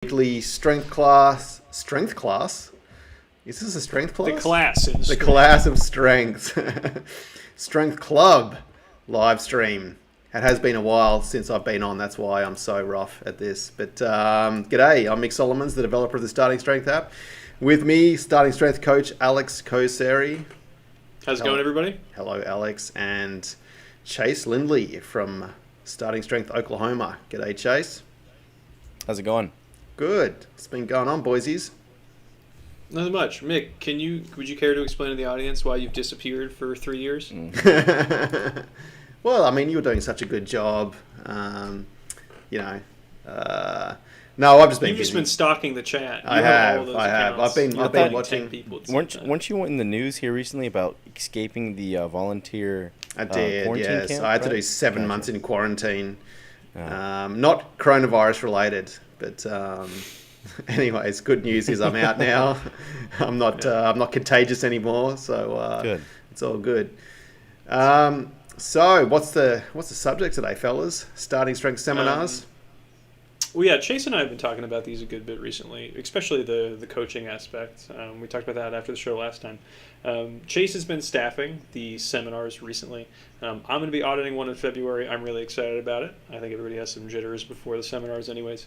weekly strength class. Strength class? Is this a strength class? The class. The class of strength. Strength Club live stream. It has been a while since I've been on. That's why I'm so rough at this. But g'day, I'm Mick Solomons, the developer of the Starting Strength app. With me, Starting Strength coach Alex Koesarie. How's it going, everybody? Hello, Alex. And Chase Lindley from Starting Strength Oklahoma. G'day, Chase. How's it going? Good. What's been going on, boysies? Nothing much. Mick, would you care to explain to the audience why you've disappeared for 3 years? Well, I mean, you were doing such a good job. No, I've just been. You've just been stalking the chat. I have. I've been watching. Weren't you in the news here recently about escaping the volunteer? I did. Quarantine Yes, camp, I had to do 7 months in quarantine. Not coronavirus related, but anyways, good news is I'm out now. I'm not contagious anymore, so good. It's all good. So what's the subject today, fellas? Starting strength seminars. Well, yeah, Chase and I have been talking about these a good bit recently, especially the coaching aspect. We talked about that after the show last time. Chase has been staffing the seminars recently. I'm going to be auditing one in February. I'm really excited about it. I think everybody has some jitters before the seminars anyways.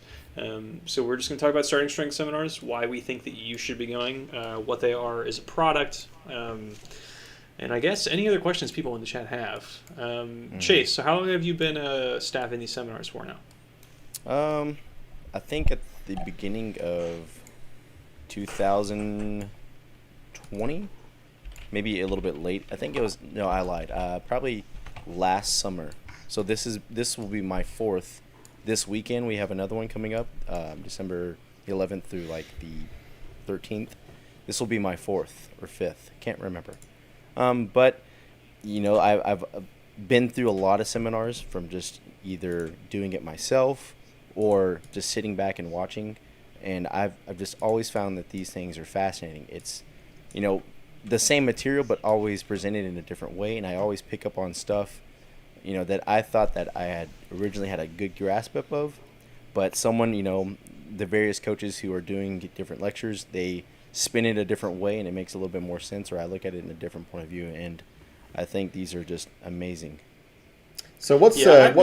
So we're just going to talk about starting strength seminars, why we think that you should be going, what they are as a product, and I guess any other questions people in the chat have. Chase, so how long have you been staffing these seminars for now? I think at the beginning of 2020, maybe a little bit late. I think it was, no, I lied. Probably last summer. So this will be my fourth. This weekend we have another one coming up, December 11th through like the 13th. This will be my fourth or fifth. Can't remember. But you know, I've been through a lot of seminars from just either doing it myself or just sitting back and watching, and I've just always found that these things are fascinating. It's, you know, the same material but always presented in a different way, and I always pick up on stuff, you know, that I thought that I had originally had a good grasp of, but someone, you know, the various coaches who are doing different lectures, they spin it a different way and it makes a little bit more sense, or I look at it in a different point of view, and I think these are just amazing. So oh, go ahead,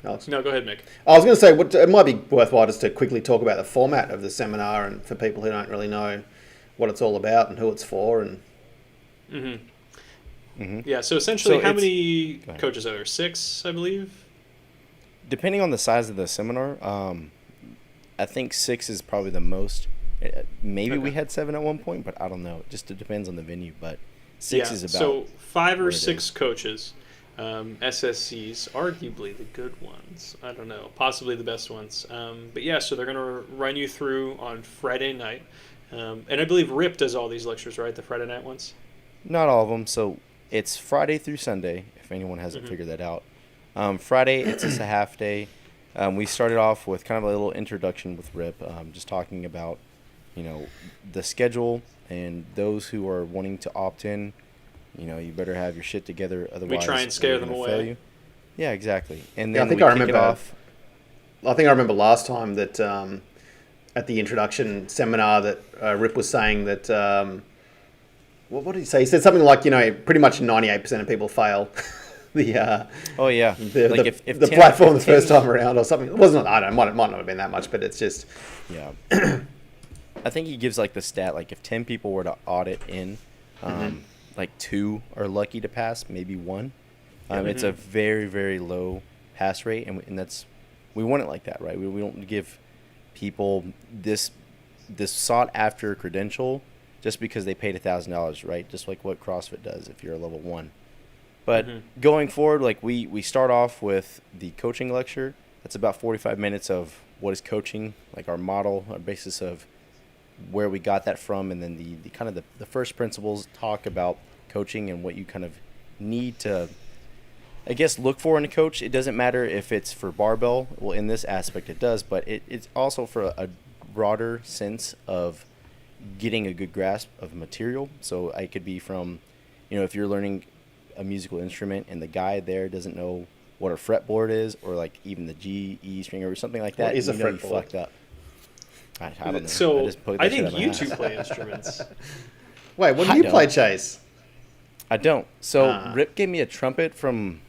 Alex. No, go ahead, Mick. I was going to say, it might be worthwhile just to quickly talk about the format of the seminar, and for people who don't really know what it's all about and who it's for. And Yeah, so essentially, how many coaches are there? 6, I believe? Depending on the size of the seminar, I think 6 is probably the most. Maybe we had 7 at one point, but I don't know. It depends on the venue, but 6 is about. So 5 or 6 coaches. SSCs, arguably the good ones. I don't know, possibly the best ones. But yeah, so they're going to run you through on Friday night. And I believe Rip does all these lectures, right? The Friday night ones? Not all of them. So it's Friday through Sunday, if anyone hasn't figured that out. Friday, it's just a half day. We started off with kind of a little introduction with Rip, just talking about, you know, the schedule and those who are wanting to opt in. You know, you better have your shit together, otherwise we try and scare them away. Yeah, exactly. And then I think I remember last time that at the introduction seminar that Rip was saying that what did he say? He said something like, you know, pretty much 98% of people fail the platform the first time around or something. It wasn't. I don't know. It might not have been that much, but it's just yeah. I think he gives like the stat, like if 10 people were to audit in. Like 2 are lucky to pass, maybe 1. It's a very, very low pass rate, and that's, we want it like that, right? We don't give people this sought after credential just because they paid $1,000, right? Just like what CrossFit does if you're a level 1. But going forward, like we start off with the coaching lecture. That's about 45 minutes of what is coaching, like our model, our basis of where we got that from, and then the kind of the first principles talk about coaching and what you kind of need to, I guess, look for in a coach. It doesn't matter if it's for barbell. Well, in this aspect it does, but it's also for a broader sense of getting a good grasp of material. So I could be from, you know, if you're learning a musical instrument and the guy there doesn't know what a fretboard is, or like even the G, E string or something like that, What is a you know you fretboard? fucked up. I don't know. So just poked I that shit think out my you ass. two play instruments. Wait, what do I you don't. play, Chase? I don't. So Ah. Rip gave me a trumpet from,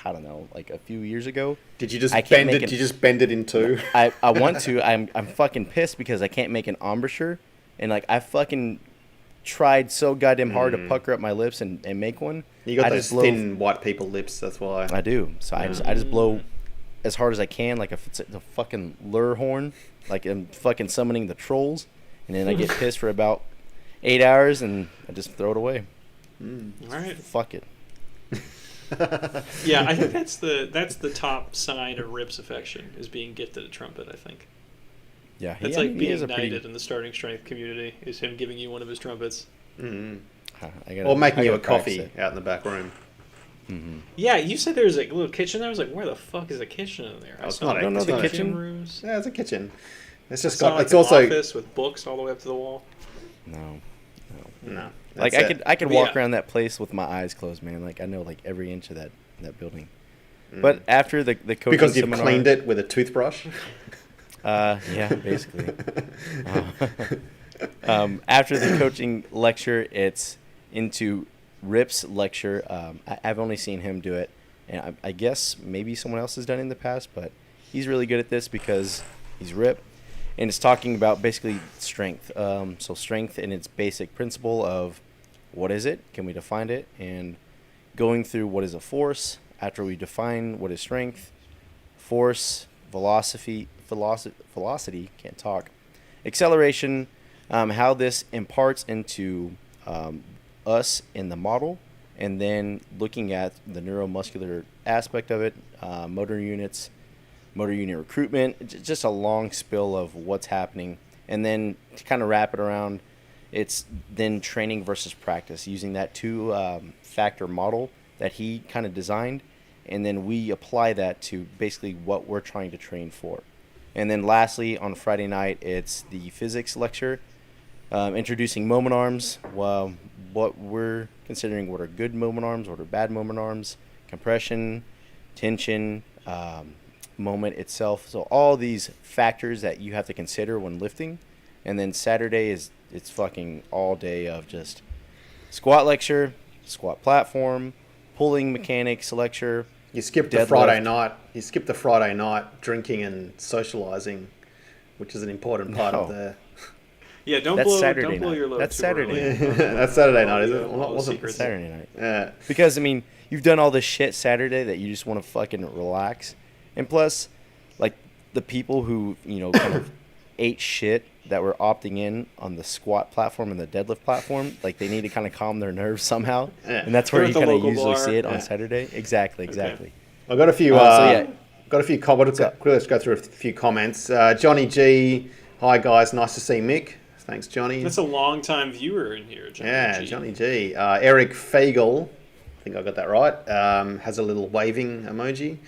I don't know, like a few years ago. Did you just I can't bend it? make Did you just bend it in two? I want to. I'm fucking pissed because I can't make an embouchure, and like I fucking tried so goddamn hard to pucker up my lips and make one. You got I those just blow, thin white people lips. That's why. I do. So I just blow as hard as I can, like if it's the fucking lure horn, like I'm fucking summoning the trolls, and then I get pissed for about 8 hours, and I just throw it away. All right. Fuck it. Yeah, I think that's the top sign of Rip's affection is being gifted a trumpet. I think Yeah, that's I like mean, he being is a knighted pretty. in the starting strength community. Is him giving you one of his trumpets. Or making you a practice coffee it. out in the back room. Yeah, you said there was like a little kitchen. I was like, where the fuck is a kittion in there? it's saw, not like, a- I don't know two the kitchen. rooms. Yeah, it's a kitchen. It's I just saw, got. like, It's an also office with books all the way up to the wall. No. no. Like that's I it. could But walk yeah. around that place with my eyes closed, man. Like I know like every inch of that building. But after the coaching because you've seminar, cleaned it with a toothbrush. yeah, basically. After the coaching lecture, it's into Rip's lecture. I've only seen him do it, and I guess maybe someone else has done it in the past, but he's really good at this because he's Rip, and it's talking about basically strength. So strength in its basic principle of what is it? Can we define it? And going through what is a force after we define what is strength, force, velocity, can't talk, acceleration, how this imparts into us in the model, and then looking at the neuromuscular aspect of it, motor units, motor unit recruitment, just a long spill of what's happening. And then to kind of wrap it around, it's then training versus practice, using that two-factor model that he kind of designed, and then we apply that to basically what we're trying to train for. And then lastly, on Friday night, it's the physics lecture, introducing moment arms, what we're considering what are good moment arms, what are bad moment arms, compression, tension, moment itself. So all these factors that you have to consider when lifting. And then Saturday it's fucking all day of just squat lecture, squat platform, pulling mechanics lecture. You skipped the Deadlift. Friday night. You skipped the Friday night drinking and socializing, which is an important part of No. the. Yeah, don't That's blow Saturday your night. load That's too Saturday early. night. That's Saturday night, is it? All Well, the it wasn't secrets. Saturday night. Yeah. Because, I mean, you've done all this shit Saturday that you just want to fucking relax. And plus, like, the people who, kind of ate shit that were opting in on the squat platform and the deadlift platform, like, they need to kind of calm their nerves somehow. Yeah. And that's where Or you at the kind of local usually bar. see it on Yeah. Saturday. Exactly. I got a few. Got a few comments. Let's go through a few comments. Johnny G. Hi guys, nice to see Mick. Thanks, Johnny. That's a long-time viewer in here, Johnny. Yeah, G. Johnny G. Eric Fagel, I think I got that right. Has a little waving emoji.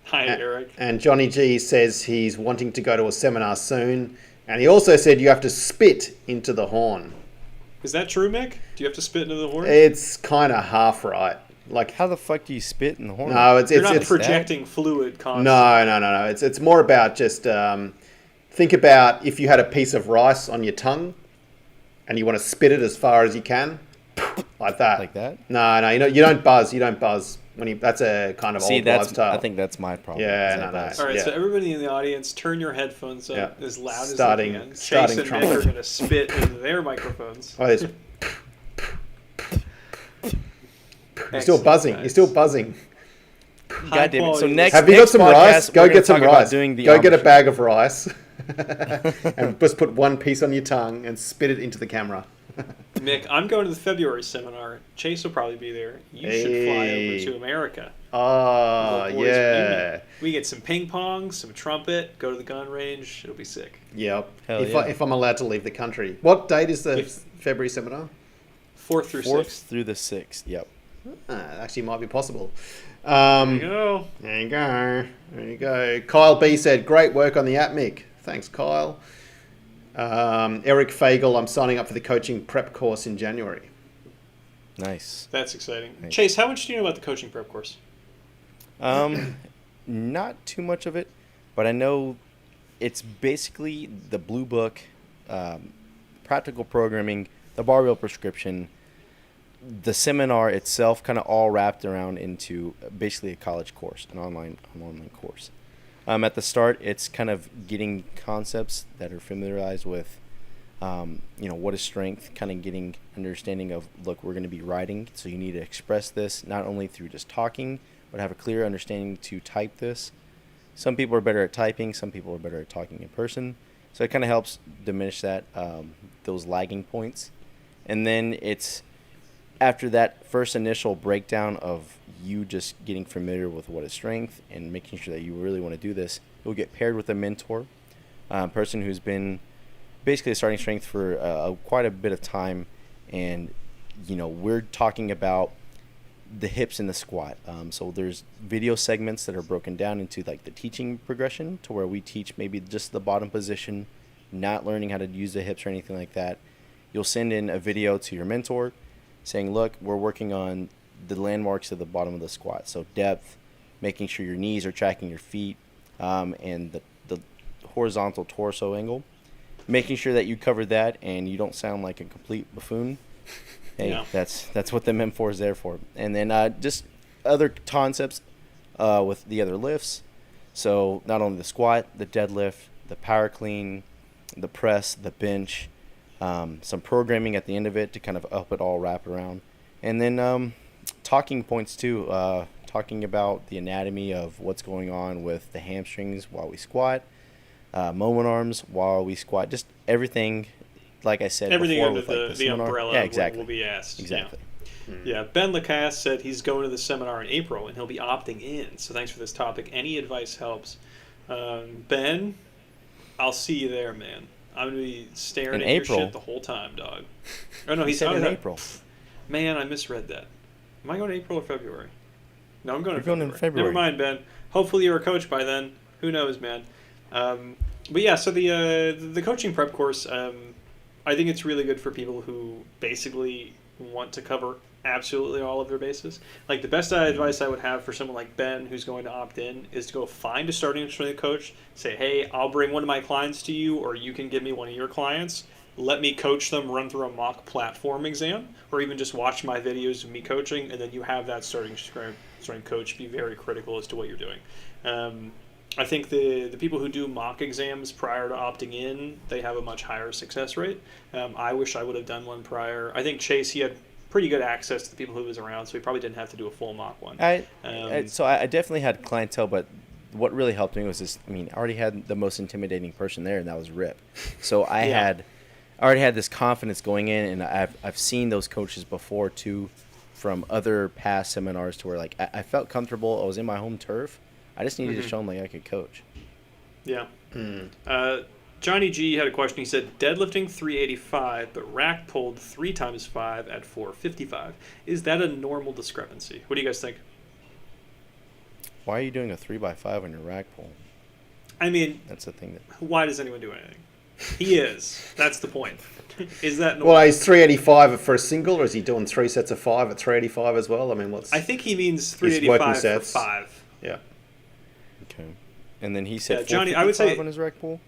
Hi, Eric. And Johnny G says he's wanting to go to a seminar soon. And he also said you have to spit into the horn. Is that true, Mick? Do you have to spit into the horn? It's kind of half right. Like, How the fuck do you spit in the horn? no, it's You're not it's projecting fluid constantly. no. It's more about just think about if you had a piece of rice on your tongue, and you want to spit it as far as you can, like that. Like that? No, you don't buzz. You don't buzz when you. That's a kind of See, old wives' that's tale. I think that's my problem. Yeah, is no. that All right, Yeah. so everybody in the audience, turn your headphones up Yeah. as loud Starting- as they can. starting Chase and trumpet. Mick are going to spit into their microphones. Oh, there's- you're still Excellent, buzzing. guys. You're still buzzing. God damn it. So High-quality next, Have you got some podcast, rice? we're Go gonna get some talk about rice. doing the Go get a embouchure. bag of rice, and just put one piece on your tongue and spit it into the camera. Mick, I'm going to the February seminar. Chase will probably be there. You should fly Hey. over to America. Oh, Little boys yeah. reunion. We get some ping pong, some trumpet, go to the gun range. It'll be sick. Yep. Hell If, yeah. if I'm allowed to leave the country. What date is the If- February seminar? 4th through 4th 6th. through the 6th. Yep. Actually, might be possible. There you go. There you go. There you go. Kyle B said, great work on the app, Mick. Thanks, Kyle. Eric Fagel, I'm signing up for the coaching prep course in January. Nice. That's exciting. Thanks. Chase, how much do you know about the coaching prep course? Not too much of it, but I know it's basically the blue book, practical programming, the barbell prescription, the seminar itself, kind of all wrapped around into basically a college course, an online course. At the start, it's kind of getting concepts that are familiarized with, what is strength, kind of getting understanding of, look, we're going to be writing, so you need to express this not only through just talking, but have a clear understanding to type this. Some people are better at typing, some people are better at talking in person. So it kind of helps diminish that, those lagging points. And then it's after that first initial breakdown of you just getting familiar with what is strength and making sure that you really want to do this, you'll get paired with a mentor, person who's been basically starting strength for quite a bit of time. And, we're talking about the hips in the squat. So there's video segments that are broken down into like the teaching progression to where we teach maybe just the bottom position, not learning how to use the hips or anything like that. You'll send in a video to your mentor saying, look, we're working on the landmarks at the bottom of the squat. So depth, making sure your knees are tracking your feet, and the horizontal torso angle, making sure that you cover that and you don't sound like a complete buffoon. Hey, yeah. That's what the M4 is there for. And then just other concepts with the other lifts. So not only the squat, the deadlift, the power clean, the press, the bench, some programming at the end of it to kind of help it all wrap around. And then talking points too, talking about the anatomy of what's going on with the hamstrings while we squat, moment arms while we squat, just everything. Like I said, everything before under with the umbrella yeah, exactly. will be asked. Exactly. Yeah. Ben Lacasse said he's going to the seminar in April and he'll be opting in. So thanks for this topic. Any advice helps. Ben, I'll see you there, man. I'm going to be staring at April. your shit the whole time, dog. Oh, no, he's said in April. Man, I misread that. Am I going to April or February? No, I'm going You're to February. Going in February. Never mind, Ben. Hopefully you're a coach by then. Who knows, man. But yeah, so the coaching prep course, I think it's really good for people who basically want to cover absolutely all of their bases. Like the best advice I would have for someone like Ben who's going to opt in is to go find a starting strength coach, say, hey, I'll bring one of my clients to you, or you can give me one of your clients. Let me coach them, run through a mock platform exam, or even just watch my videos of me coaching, and then you have that starting strength coach be very critical as to what you're doing. I think the people who do mock exams prior to opting in, they have a much higher success rate. I wish I would have done one prior. I think Chase, he had pretty good access to the people who was around, so he probably didn't have to do a full mock one. So I definitely had clientele, but what really helped me was this. I mean, I already had the most intimidating person there, and that was Rip. So I already had this confidence going in, and I've seen those coaches before too, from other past seminars, to where like I felt comfortable. I was in my home turf. I just needed to show them like I could coach. Yeah. Johnny G had a question. He said, deadlifting 385, but rack pulled 3 times 5 at 455. Is that a normal discrepancy? What do you guys think? Why are you doing a 3x5 on your rack pull? I mean, that's the thing. Why does anyone do anything? He is. That's the point. Is that normal? Well, is 385 for a single, or is he doing 3 sets of 5 at 385 as well? I mean, I think he means 385 for 5. Yeah. Okay. And then he said Johnny, I would say on his rack pull?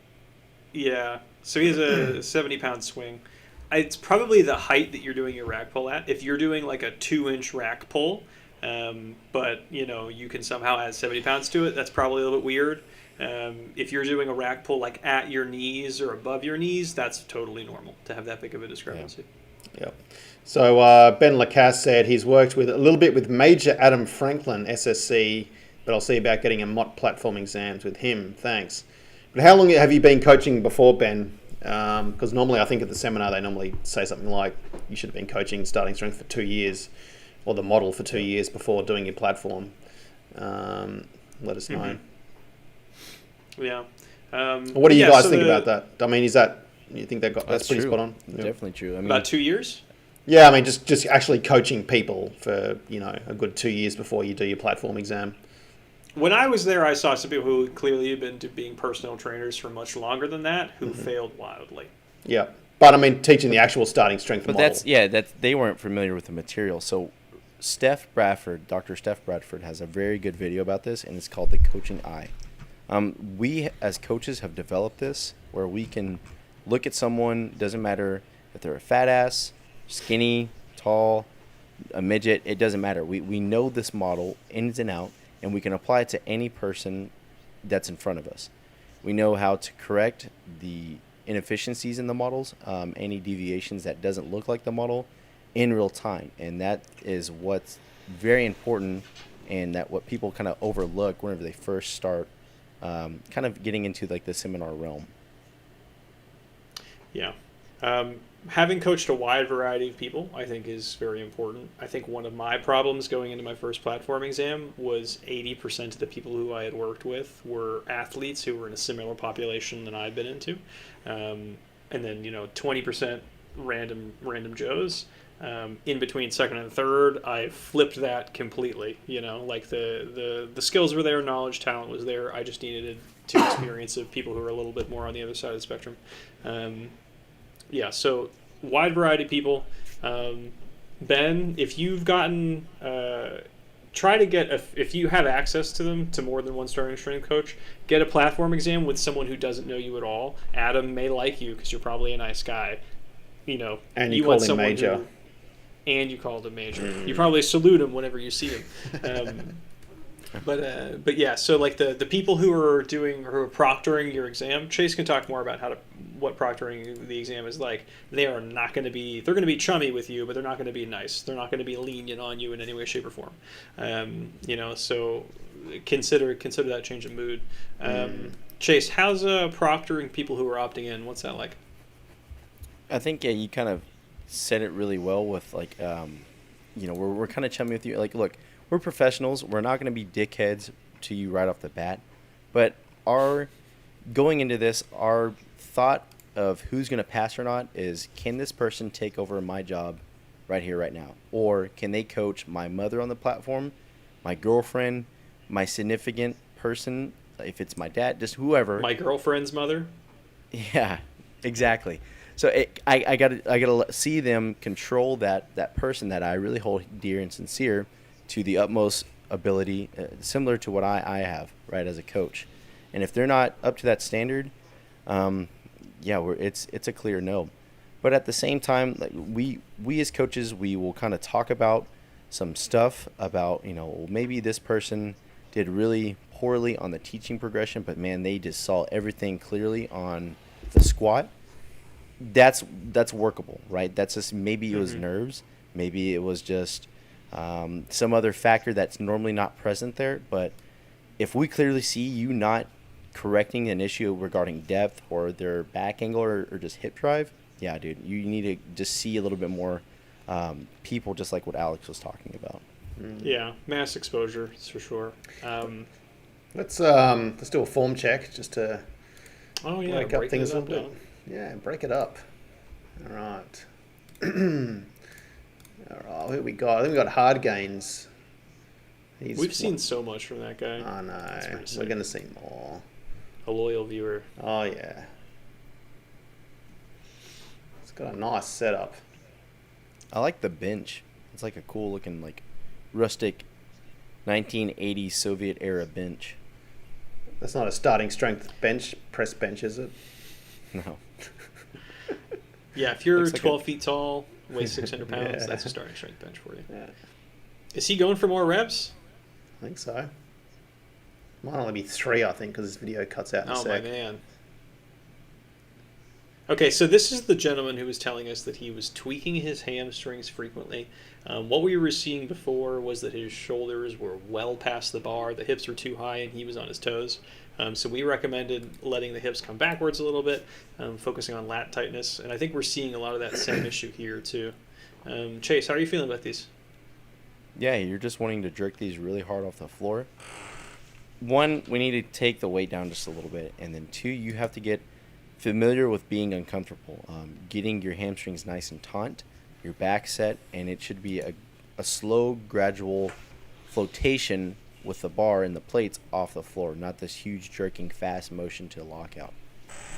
Yeah. So he has a 70-pound swing. It's probably the height that you're doing your rack pull at. If you're doing like a 2-inch rack pull, but you can somehow add 70 pounds to it, that's probably a little bit weird. If you're doing a rack pull like at your knees or above your knees, that's totally normal to have that big of a discrepancy. Yeah. So Ben Lacasse said he's worked with a little bit with Major Adam Franklin, SSC, but I'll see about getting a MOT platform exams with him. Thanks. But how long have you been coaching before, Ben? Because normally I think at the seminar they normally say something like you should have been coaching starting strength for 2 years, or the model for 2 years before doing your platform. Let us know. Yeah. What do you guys think about that? I mean, is that you think that's pretty true. spot on? Yeah. Definitely true. I mean, about 2 years. Yeah, I mean, just actually coaching people for a good 2 years before you do your platform exam. When I was there, I saw some people who clearly had been being personal trainers for much longer than that who failed wildly. Yeah, but I mean, teaching the actual starting strength model. They weren't familiar with the material. So Dr. Steph Bradford has a very good video about this, and it's called The Coaching Eye. We, as coaches, have developed this where we can look at someone, doesn't matter if they're a fat ass, skinny, tall, a midget, it doesn't matter. We know this model ins and out, and we can apply it to any person that's in front of us. We know how to correct the inefficiencies in the models, any deviations that doesn't look like the model in real time. And that is what's very important, and that what people kind of overlook whenever they first start kind of getting into like the seminar realm. Yeah. Having coached a wide variety of people, I think, is very important. I think one of my problems going into my first platform exam was 80% of the people who I had worked with were athletes who were in a similar population than I'd been into. And then, 20% random Joes. In between second and third, I flipped that completely. Like the skills were there, knowledge, talent was there. I just needed to experience of people who are a little bit more on the other side of the spectrum. So wide variety of people. Ben, if you've gotten, try to get, if you have access to them, to more than one starting strength coach, get a platform exam with someone who doesn't know you at all. Adam may like you because you're probably a nice guy. And you called him major. And you called him major. You probably salute him whenever you see him. But yeah, so like the people who are proctoring your exam, Chase can talk more about what proctoring the exam is like. They're going to be chummy with you, but they're not going to be nice. They're not going to be lenient on you in any way, shape, or form. So consider that change of mood. Chase, how's proctoring people who are opting in? What's that like? I think you kind of said it really well with like, we're kind of chummy with you. Like, look, we're professionals. We're not going to be dickheads to you right off the bat. But going into this, our thought of who's going to pass or not is, can this person take over my job right here, right now? Or can they coach my mother on the platform, my girlfriend, my significant person, if it's my dad, just whoever. My girlfriend's mother? Yeah, exactly. So I gotta see them control that person that I really hold dear and sincere to the utmost ability, similar to what I have, right, as a coach. And if they're not up to that standard, it's a clear no. But at the same time, like we as coaches, we will kind of talk about some stuff about, maybe this person did really poorly on the teaching progression, but man, they just saw everything clearly on the squat. That's workable, right? That's just, maybe it was nerves, maybe it was just some other factor that's normally not present there. But if we clearly see you not correcting an issue regarding depth or their back angle or just hip drive, yeah, dude, you need to just see a little bit more people, just like what Alex was talking about. Yeah, mass exposure, for sure. Let's do a form check just to break up things a little bit. Yeah, break it up. All right. All right, who we got? I think we got Hard Gains. We've seen so much from that guy. I know. We're going to see more. A loyal viewer. Oh, yeah. It's got a nice setup. I like the bench. It's like a cool looking, like, rustic 1980s Soviet era bench. That's not a starting strength press bench, is it? No. Yeah, if you're 12 feet tall, weigh 600 pounds, Yeah. that's a starting strength bench for you. Yeah. Is he going for more reps? I think so. Might only be 3, I think, because this video cuts out in a sec. Oh, my man. Okay, so this is the gentleman who was telling us that he was tweaking his hamstrings frequently. What we were seeing before was that his shoulders were well past the bar, the hips were too high, and he was on his toes. So we recommended letting the hips come backwards a little bit, focusing on lat tightness, and I think we're seeing a lot of that same issue here too. Chase, how are you feeling about these? Yeah, you're just wanting to jerk these really hard off the floor. 1, we need to take the weight down just a little bit, and then 2, you have to get familiar with being uncomfortable, getting your hamstrings nice and taut, your back set, and it should be a slow, gradual flotation with the bar and the plates off the floor, not this huge jerking fast motion to lockout.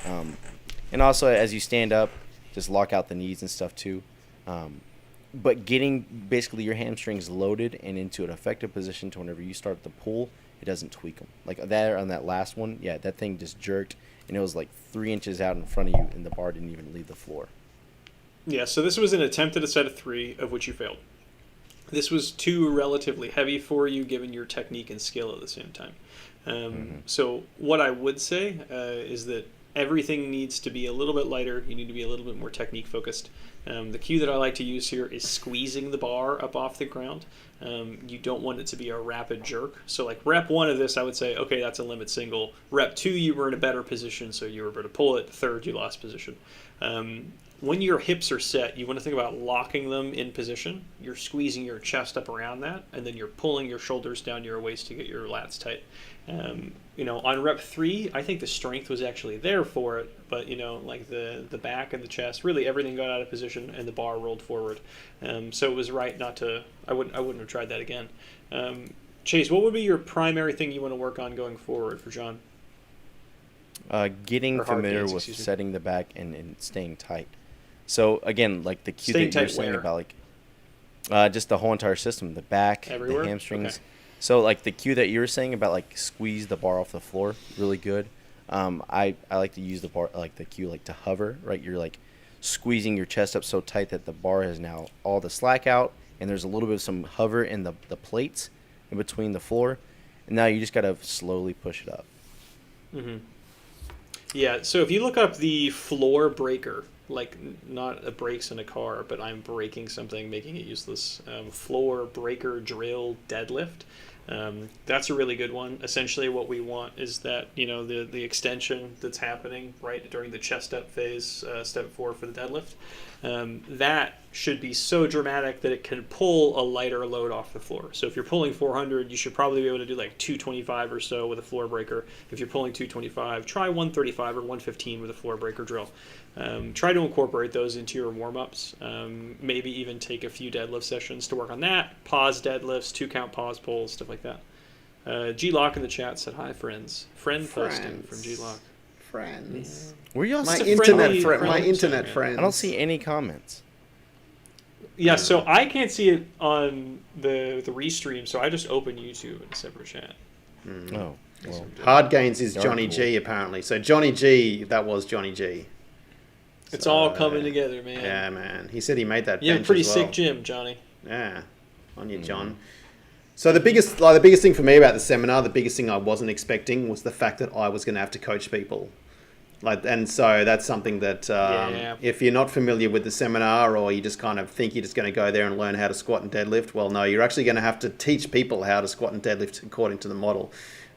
And also, as you stand up, just lock out the knees and stuff too. but getting basically your hamstrings loaded and into an effective position to whenever you start the pull, it doesn't tweak them. Like that on that last one, yeah, that thing just jerked, and it was like 3 inches out in front of you, and the bar didn't even leave the floor. Yeah, so this was an attempt at a set of 3, of which you failed. This was too relatively heavy for you, given your technique and skill at the same time. So what I would say is that everything needs to be a little bit lighter. You need to be a little bit more technique focused. The cue that I like to use here is squeezing the bar up off the ground. You don't want it to be a rapid jerk. So like rep 1 of this, I would say, okay, that's a limit single. Rep 2, you were in a better position, so you were able to pull it. 3rd, you lost position. When your hips are set, you want to think about locking them in position. You're squeezing your chest up around that, and then you're pulling your shoulders down your waist to get your lats tight. On rep 3, I think the strength was actually there for it, but like the back and the chest, really everything got out of position, and the bar rolled forward. So it was right not to. I wouldn't have tried that again. Chase, what would be your primary thing you want to work on going forward for John? Getting familiar with setting the back and staying tight. So again, like the cue that you're saying about like just the whole entire system, the back, everywhere? The hamstrings. Okay. So like the cue that you were saying about like squeeze the bar off the floor, really good. I like to use the bar like the cue like to hover, right? You're like squeezing your chest up so tight that the bar has now all the slack out, and there's a little bit of some hover in the plates in between the floor, and now you just gotta slowly push it up. Mm-hmm. Yeah, so if you look up the floor breaker, like not a brakes in a car, but I'm breaking something, making it useless, floor breaker drill deadlift, that's a really good one. Essentially what we want is that, the extension that's happening right during the chest up phase, step 4 for the deadlift, that should be so dramatic that it can pull a lighter load off the floor. So if you're pulling 400, you should probably be able to do like 225 or so with a floor breaker. If you're pulling 225, try 135 or 115 with a floor breaker drill. Try to incorporate those into your warm-ups. Maybe even take a few deadlift sessions to work on that. Pause deadlifts, 2-count pause pulls, stuff like that. G-Lock in the chat said, hi, friends. Friend posting from G-Lock. Friends. Yeah. Were y'all My still internet friends. I don't see any comments. Yeah, so I can't see it on the restream, so I just open YouTube in a separate chat. Oh, well. Hard Gains is Darn Johnny cool. G, apparently. So Johnny G, that was Johnny G. It's all coming together, man. Yeah, man. He said he made that You have a bench pretty as well. sick gym, Johnny. Yeah, on you, John. So the biggest thing for me about the seminar, the biggest thing I wasn't expecting was the fact that I was going to have to coach people. And so that's something that if you're not familiar with the seminar, or you just kind of think you're just going to go there and learn how to squat and deadlift, well, no, you're actually going to have to teach people how to squat and deadlift according to the model.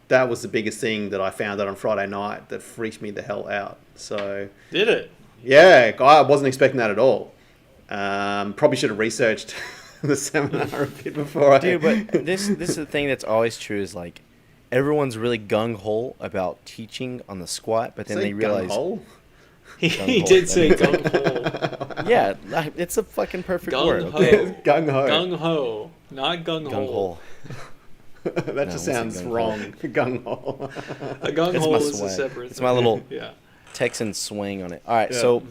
That was the biggest thing that I found out on Friday night that freaked me the hell out. So Did it? yeah, I wasn't expecting that at all. Probably should have researched the seminar a bit before. Dude, but this is the thing that's always true is like everyone's really gung-ho about teaching on the squat, but then they realize gung-ho? He did say gung-ho. yeah, it's a fucking perfect word. Gung-ho. Okay? Gung-ho. Gung-ho, not gung-ho. Gung-ho. That just sounds wrong. Gung-ho. A gung-ho It's my is a swag. separate It's my little yeah. Texan swing on it. All right, Yeah. so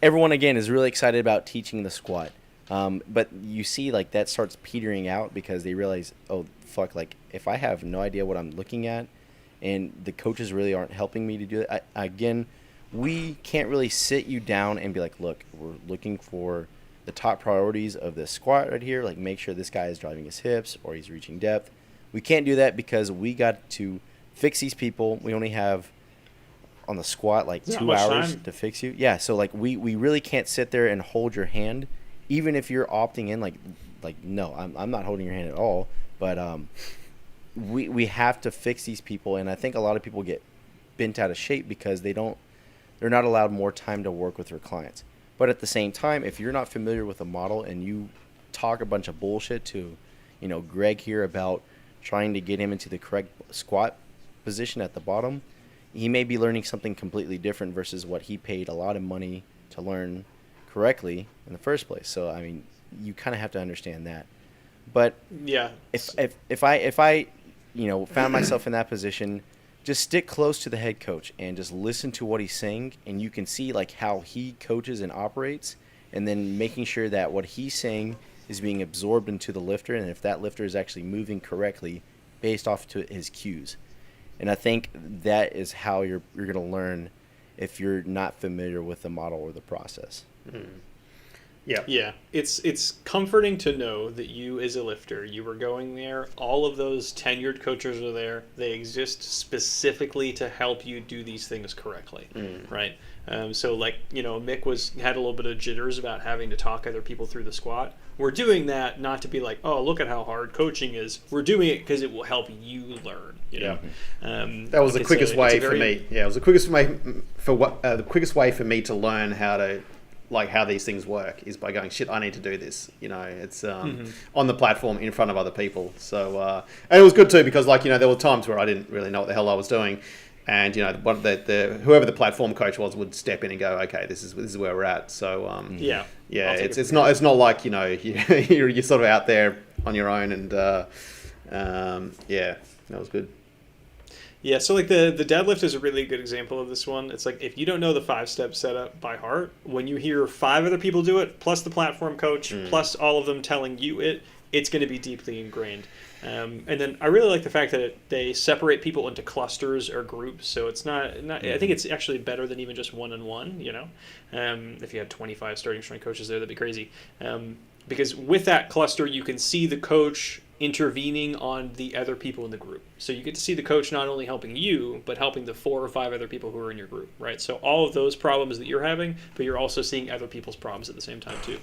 everyone again is really excited about teaching the squat, but you see like that starts petering out because they realize, oh fuck, like if I have no idea what I'm looking at, and the coaches really aren't helping me to do it. Again, we can't really sit you down and be like, look, we're looking for the top priorities of this squat right here. Like make sure this guy is driving his hips or he's reaching depth. We can't do that because we got to fix these people. We only have on the squat like 2 hours to fix you. Yeah, so like we really can't sit there and hold your hand, even if you're opting in. Like no, I'm not holding your hand at all. But we have to fix these people, and I think a lot of people get bent out of shape because they're not allowed more time to work with their clients. But at the same time, if you're not familiar with a model and you talk a bunch of bullshit to, Greg here about trying to get him into the correct squat position at the bottom, he may be learning something completely different versus what he paid a lot of money to learn correctly in the first place. So, I mean, you kind of have to understand that. But yeah, if I found myself in that position, just stick close to the head coach and just listen to what he's saying, and you can see like how he coaches and operates, and then making sure that what he's saying is being absorbed into the lifter, and if that lifter is actually moving correctly based off to his cues. And I think that is how you're going to learn if you're not familiar with the model or the process. Yeah. It's comforting to know that you, as a lifter, you were going there. All of those tenured coaches are there. They exist specifically to help you do these things correctly, right? So, like, Mick had a little bit of jitters about having to talk other people through the squat. We're doing that not to be like, oh, look at how hard coaching is. We're doing it because it will help you learn. That was the quickest way for me. Yeah, it was the quickest way for me to learn how to. Like how these things work is by going, shit, I need to do this. It's on the platform in front of other people. So and it was good too because there were times where I didn't really know what the hell I was doing, and whoever the platform coach was would step in and go, okay, this is where we're at. So it's not like you're sort of out there on your own, and that was good. Yeah, so like the deadlift is a really good example of this one. It's like if you don't know the 5-step setup by heart, when you hear 5 other people do it, plus the platform coach, plus all of them telling you it's going to be deeply ingrained. And then I really like the fact that they separate people into clusters or groups. So it's not I think it's actually better than even just one-on-one, If you had 25 starting strength coaches there, that'd be crazy. Because with that cluster, you can see the coach intervening on the other people in the group. So you get to see the coach not only helping you, but helping the 4 or 5 other people who are in your group, right? So all of those problems that you're having, but you're also seeing other people's problems at the same time too.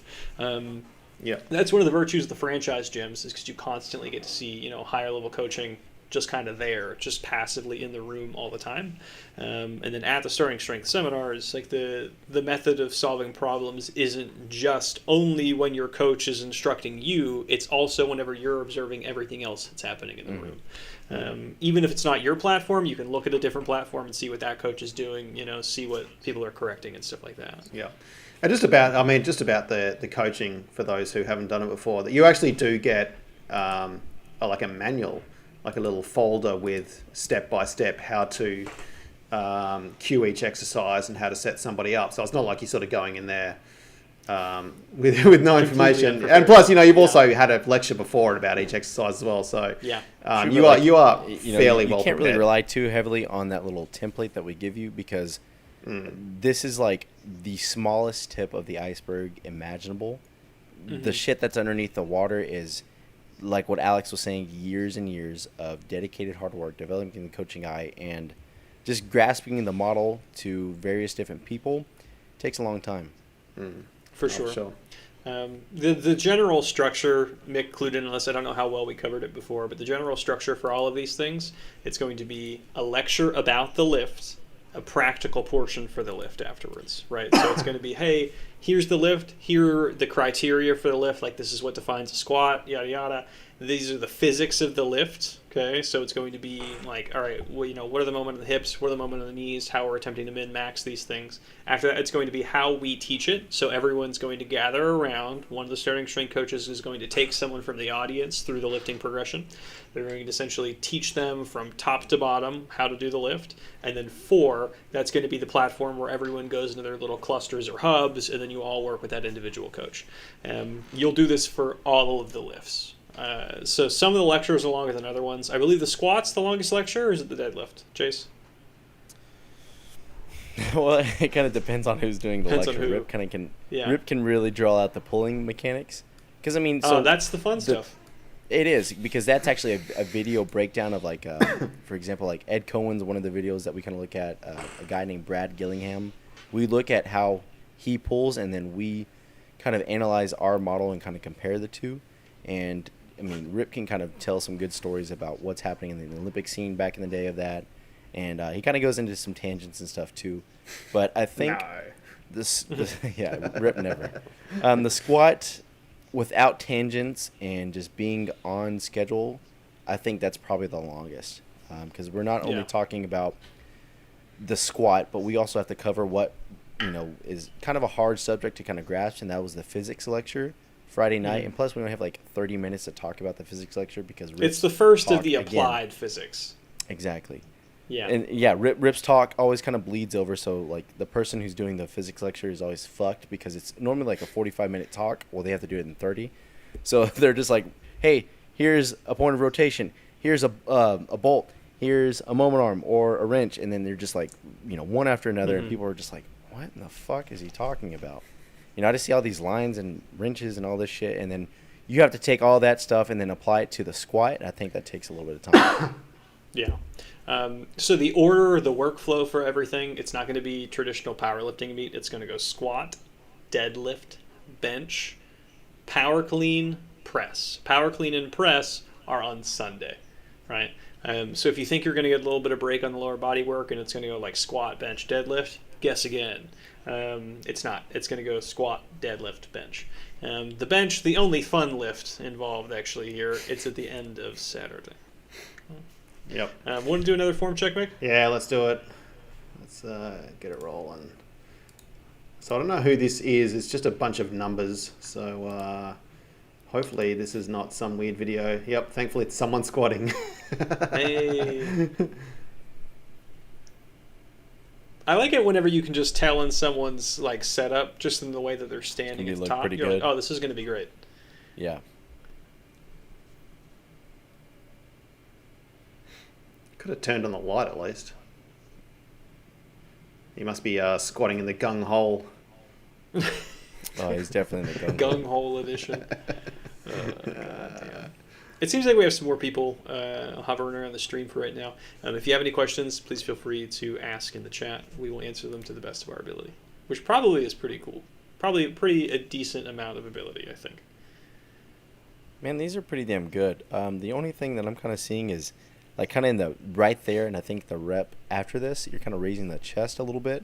That's one of the virtues of the franchise gyms, is because you constantly get to see, higher level coaching just kind of there, just passively in the room all the time. And then at the starting strength seminars, like the method of solving problems isn't just only when your coach is instructing you, it's also whenever you're observing everything else that's happening in the room. Even if it's not your platform, you can look at a different platform and see what that coach is doing, see what people are correcting and stuff like that. Yeah. And just about the coaching, for those who haven't done it before, that you actually do get like a manual, like a little folder with step-by-step how to cue each exercise and how to set somebody up. So it's not like you're sort of going in there with no information. And plus, you've also had a lecture before about each exercise as well. So you are fairly well prepared. You can't really rely too heavily on that little template that we give you, because this is like the smallest tip of the iceberg imaginable. The shit that's underneath the water is, like what Alex was saying, years and years of dedicated hard work, developing the coaching eye, and just grasping the model to various different people takes a long time. For sure. The general structure, Mick clued in on this, I don't know how well we covered it before, but the general structure for all of these things, it's going to be a lecture about the lift, a practical portion for the lift afterwards, right? So it's going to be, hey, here's the lift, here are the criteria for the lift, like this is what defines a squat, yada yada. These are the physics of the lift, okay? So it's going to be like, all right, well, what are the moment of the hips, what are the moment of the knees, how we're attempting to min-max these things. After that, it's going to be how we teach it. So everyone's going to gather around. One of the starting strength coaches is going to take someone from the audience through the lifting progression. They're going to essentially teach them from top to bottom how to do the lift. And then 4, that's going to be the platform where everyone goes into their little clusters or hubs, and then you all work with that individual coach. You'll do this for all of the lifts. So some of the lectures are longer than other ones. I believe the squat's the longest lecture, or is it the deadlift? Chase? Well, it kind of depends on who's doing the Depends lecture. on who. Rip can really draw out the pulling mechanics. Because, that's the fun stuff. It is, because that's actually a video breakdown of, like, for example, like Ed Cohen's one of the videos that we kind of look at, a guy named Brad Gillingham. We look at how he pulls, and then we kind of analyze our model and kind of compare the two. And Rip can kind of tell some good stories about what's happening in the Olympic scene back in the day of that. And he kind of goes into some tangents and stuff too. But I think Rip never. The squat without tangents and just being on schedule, I think that's probably the longest. Because we're not only talking about the squat, but we also have to cover what, is kind of a hard subject to kind of grasp, and that was the physics lecture Friday night. And plus we only have like 30 minutes to talk about the physics lecture because it's the first of the applied physics. Exactly. Yeah. And yeah, Rip's talk always kind of bleeds over. So like the person who's doing the physics lecture is always fucked because it's normally like a 45-minute talk. Well, they have to do it in 30. So they're just like, hey, here's a point of rotation. Here's a bolt. Here's a moment arm or a wrench. And then they're just like, one after another. And people are just like, what in the fuck is he talking about? I just see all these lines and wrenches and all this shit. And then you have to take all that stuff and then apply it to the squat. I think that takes a little bit of time. Yeah. So the order, the workflow for everything, it's not going to be traditional powerlifting meet. It's going to go squat, deadlift, bench, power clean, press. Power clean and press are on Sunday, right? So if you think you're going to get a little bit of break on the lower body work and it's going to go like squat, bench, deadlift, guess again. It's not. It's going to go squat, deadlift, bench. The bench, the only fun lift involved actually here, it's at the end of Saturday. Yep. Want to do another form check, Mick? Yeah, let's do it. Let's get it rolling. So I don't know who this is. It's just a bunch of numbers. So hopefully this is not some weird video. Yep, thankfully it's someone squatting. Hey. I like it whenever you can just tell in someone's like setup, just in the way that they're standing at the look top. pretty You're good. like, oh, this is going to be great. Yeah. Could have turned on the light at least. He must be squatting in the gung hole. Oh, he's definitely in the Gung hole edition. It seems like we have some more people hovering around the stream for right now. If you have any questions, please feel free to ask in the chat. We will answer them to the best of our ability, which probably is pretty cool. Probably a decent amount of ability, I think. Man, these are pretty damn good. The only thing that I'm kind of seeing is like kind of in the right there, and I think the rep after this, you're kind of raising the chest a little bit.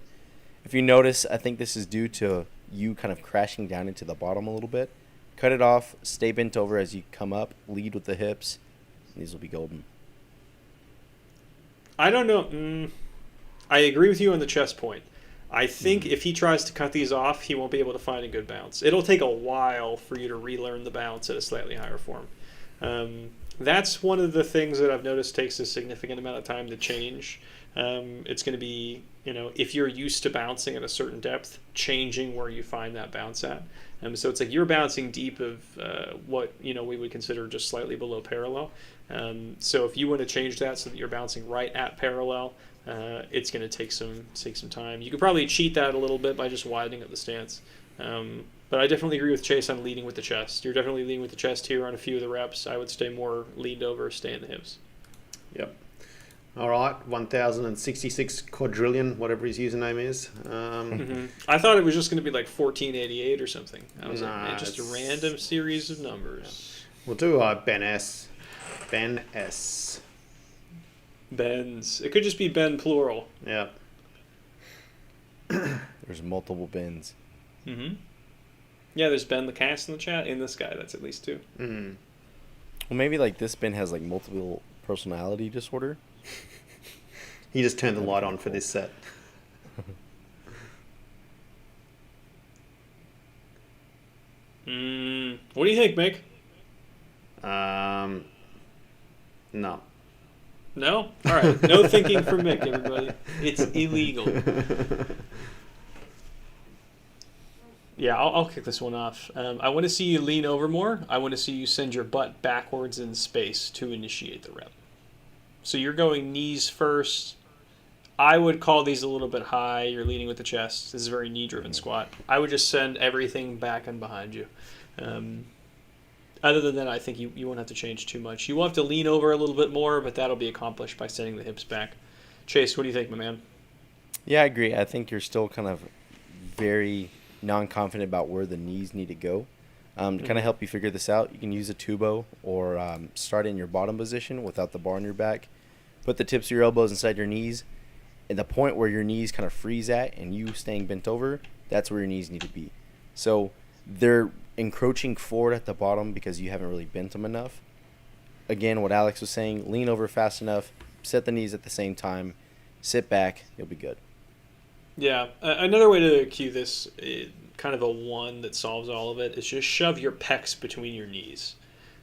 If you notice, I think this is due to you kind of crashing down into the bottom a little bit. Cut it off, stay bent over as you come up, lead with the hips. These will be golden. I don't know. I agree with you on the chest point. I think if he tries to cut these off, he won't be able to find a good bounce. It'll take a while for you to relearn the bounce at a slightly higher form. That's one of the things that I've noticed takes a significant amount of time to change. It's going to be, if you're used to bouncing at a certain depth, changing where you find that bounce at. So it's like you're bouncing deep of what we would consider just slightly below parallel. So if you want to change that so that you're bouncing right at parallel, it's going to take some time. You could probably cheat that a little bit by just widening up the stance. But I definitely agree with Chase on leading with the chest. You're definitely leading with the chest here on a few of the reps. I would stay more leaned over, stay in the hips. Yep. All right, 1,066 quadrillion, whatever his username is. I thought it was just going to be like 1488 or something. I was like, Nah, man, just a it's- random series of numbers. We'll do Ben S. Ben S. Ben's. It could just be Ben plural. Yeah. There's multiple bins. Mm-hmm. Yeah, there's Ben the cast in the chat, and this guy. That's at least two. Mm. Well, maybe like this bin has like multiple personality disorder. He just turned the light on for this set. What do you think, Mick? No. No? All right. No thinking for Mick, everybody. It's illegal. Yeah, I'll kick this one off. I want to see you lean over more. I want to see you send your butt backwards in space to initiate the rep. So you're going knees first. I would call these a little bit high. You're leading with the chest. This is a very knee-driven squat. I would just send everything back and behind you. Other than that, I think you won't have to change too much. You will have to lean over a little bit more, but that'll be accomplished by sending the hips back. Chase, what do you think, my man? Yeah, I agree. I think you're still kind of very non-confident about where the knees need to go. To kind of help you figure this out, you can use a tubo or start in your bottom position without the bar on your back. Put the tips of your elbows inside your knees. And the point where your knees kind of freeze at and you staying bent over, that's where your knees need to be. So they're encroaching forward at the bottom because you haven't really bent them enough. Again, what Alex was saying, lean over fast enough, set the knees at the same time, sit back, you'll be good. Yeah, another way to cue this, kind of a one that solves all of it, is just shove your pecs between your knees.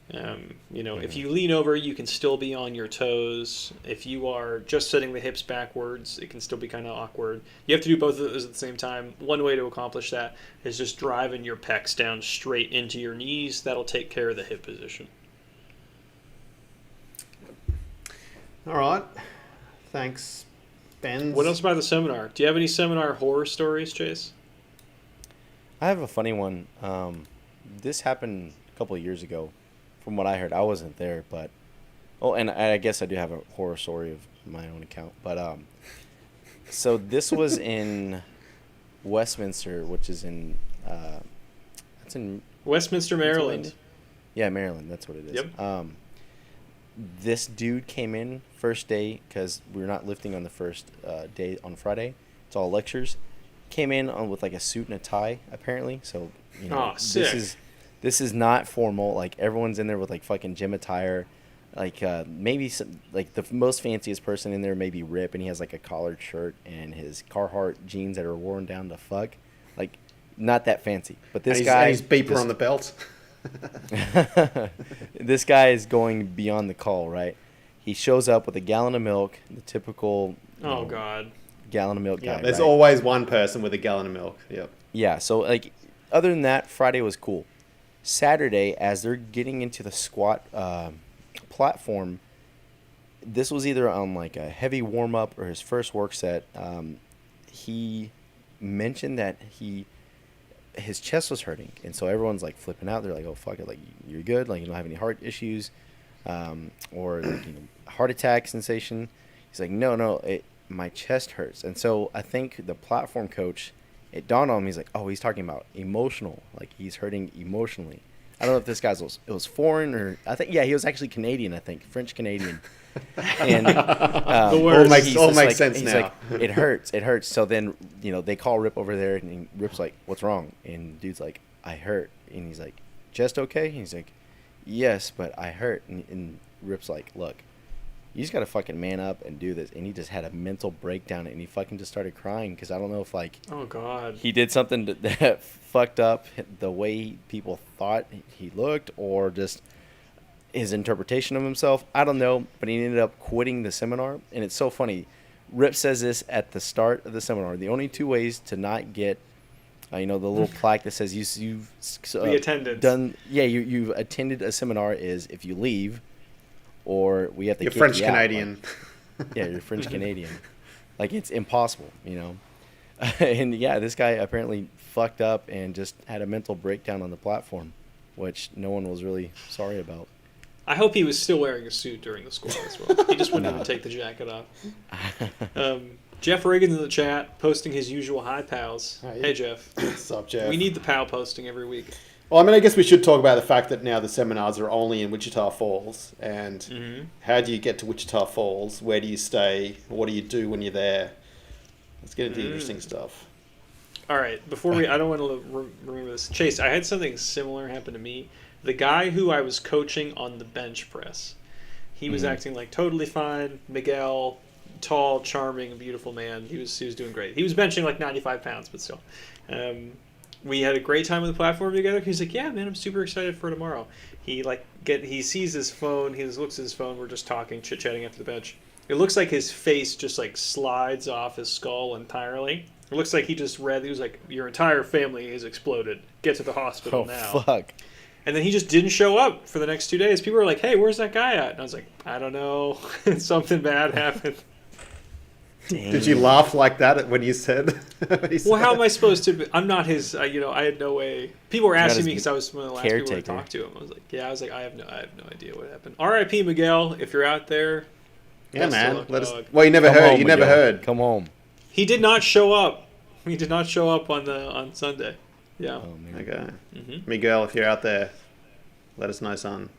If you lean over, you can still be on your toes. If you are just setting the hips backwards, it can still be kind of awkward. You have to do both of those at the same time. One way to accomplish that is just driving your pecs down straight into your knees. That'll take care of the hip position. All right. Thanks, Ben. What else about the seminar? Do you have any seminar horror stories, Chase? I have a funny one. This happened a couple of years ago. From what I heard, I wasn't there, but and I guess I do have a horror story of my own account. But so this was in Westminster, which is in it's in Westminster, Maryland. Yeah, Maryland. That's what it is. Yep. This dude came in first day because we're not lifting on the first day on Friday. It's all lectures. Came in with like a suit and a tie, apparently. So sick. This is not formal. Like everyone's in there with like fucking gym attire. Like maybe some, like the most fanciest person in there maybe Rip, and he has like a collared shirt and his Carhartt jeans that are worn down to fuck. Like not that fancy. But this guy, and he's beeper on the belt. This guy is going beyond the call, right? He shows up with a gallon of milk, the typical God, gallon of milk guy. There's right? always one person with a gallon of milk. Yep. Yeah, so like other than that, Friday was cool. Saturday, as they're getting into the squat platform, this was either on like a heavy warm up or his first work set. He mentioned that his chest was hurting, and so everyone's like flipping out. They're like, "Oh fuck it, like you're good, like you don't have any heart issues, or like, heart attack sensation." He's like, "No, my chest hurts." And so I think the platform coach, it dawned on him. He's like, "Oh, he's talking about emotional, like he's hurting emotionally." I don't know if this guy's was foreign or I think he was actually Canadian. I think French Canadian. And all makes sense now. Like, it hurts. So then they call Rip over there, and Rip's like, "What's wrong?" And dude's like, "I hurt." And he's like, "Just okay?" And he's like, "Yes, but I hurt." And Rip's like, "Look, you just gotta fucking man up and do this." And he just had a mental breakdown, and he fucking just started crying because I don't know if like, oh God, he did something that fucked up the way people thought he looked, or just his interpretation of himself. I don't know, but he ended up quitting the seminar. And it's so funny. Rip says this at the start of the seminar. The only two ways to not get, the little plaque that says you've the attendance you've attended a seminar is if you leave, or we have to. You're kick French you out. Canadian. Like, you're French Canadian. Like it's impossible, And this guy apparently fucked up and just had a mental breakdown on the platform, which no one was really sorry about. I hope he was still wearing a suit during the squat as well. He just wouldn't even take the jacket off. Jeff Reagan's in the chat, posting his usual hi, pals. Hey, Jeff. What's up, Jeff? We need the pal posting every week. Well, I guess we should talk about the fact that now the seminars are only in Wichita Falls. And how do you get to Wichita Falls? Where do you stay? What do you do when you're there? Let's get into the interesting stuff. All right. Before I don't want to remember this. Chase, I had something similar happen to me. The guy who I was coaching on the bench press, he was acting like totally fine. Miguel, tall, charming, beautiful man. He was doing great. He was benching like 95 pounds, but still. We had a great time on the platform together. He's like, "Yeah, man, I'm super excited for tomorrow." He sees his phone. He looks at his phone. We're just talking, chit-chatting after the bench. It looks like his face just like slides off his skull entirely. It looks like he just read. He was like, "Your entire family is exploded. Get to the hospital now." Oh fuck. And then he just didn't show up for the next 2 days. People were like, "Hey, where's that guy at?" And I was like, "I don't know. Something bad happened." Dang. Did you laugh like that when you said? Well, how am I supposed to? I'm not his. I had no way. People were asking me because I was one of the last people to caretaker. talk to him. I was like, I have no idea what happened. R.I.P. Miguel, if you're out there. Yeah, man. Luck, Let us. dog. Well, you never Come heard. home, You never Miguel. heard. Come home. He did not show up. He did not show up on Sunday. Yeah. Oh, man. Okay, Miguel, if you're out there, let us know, son.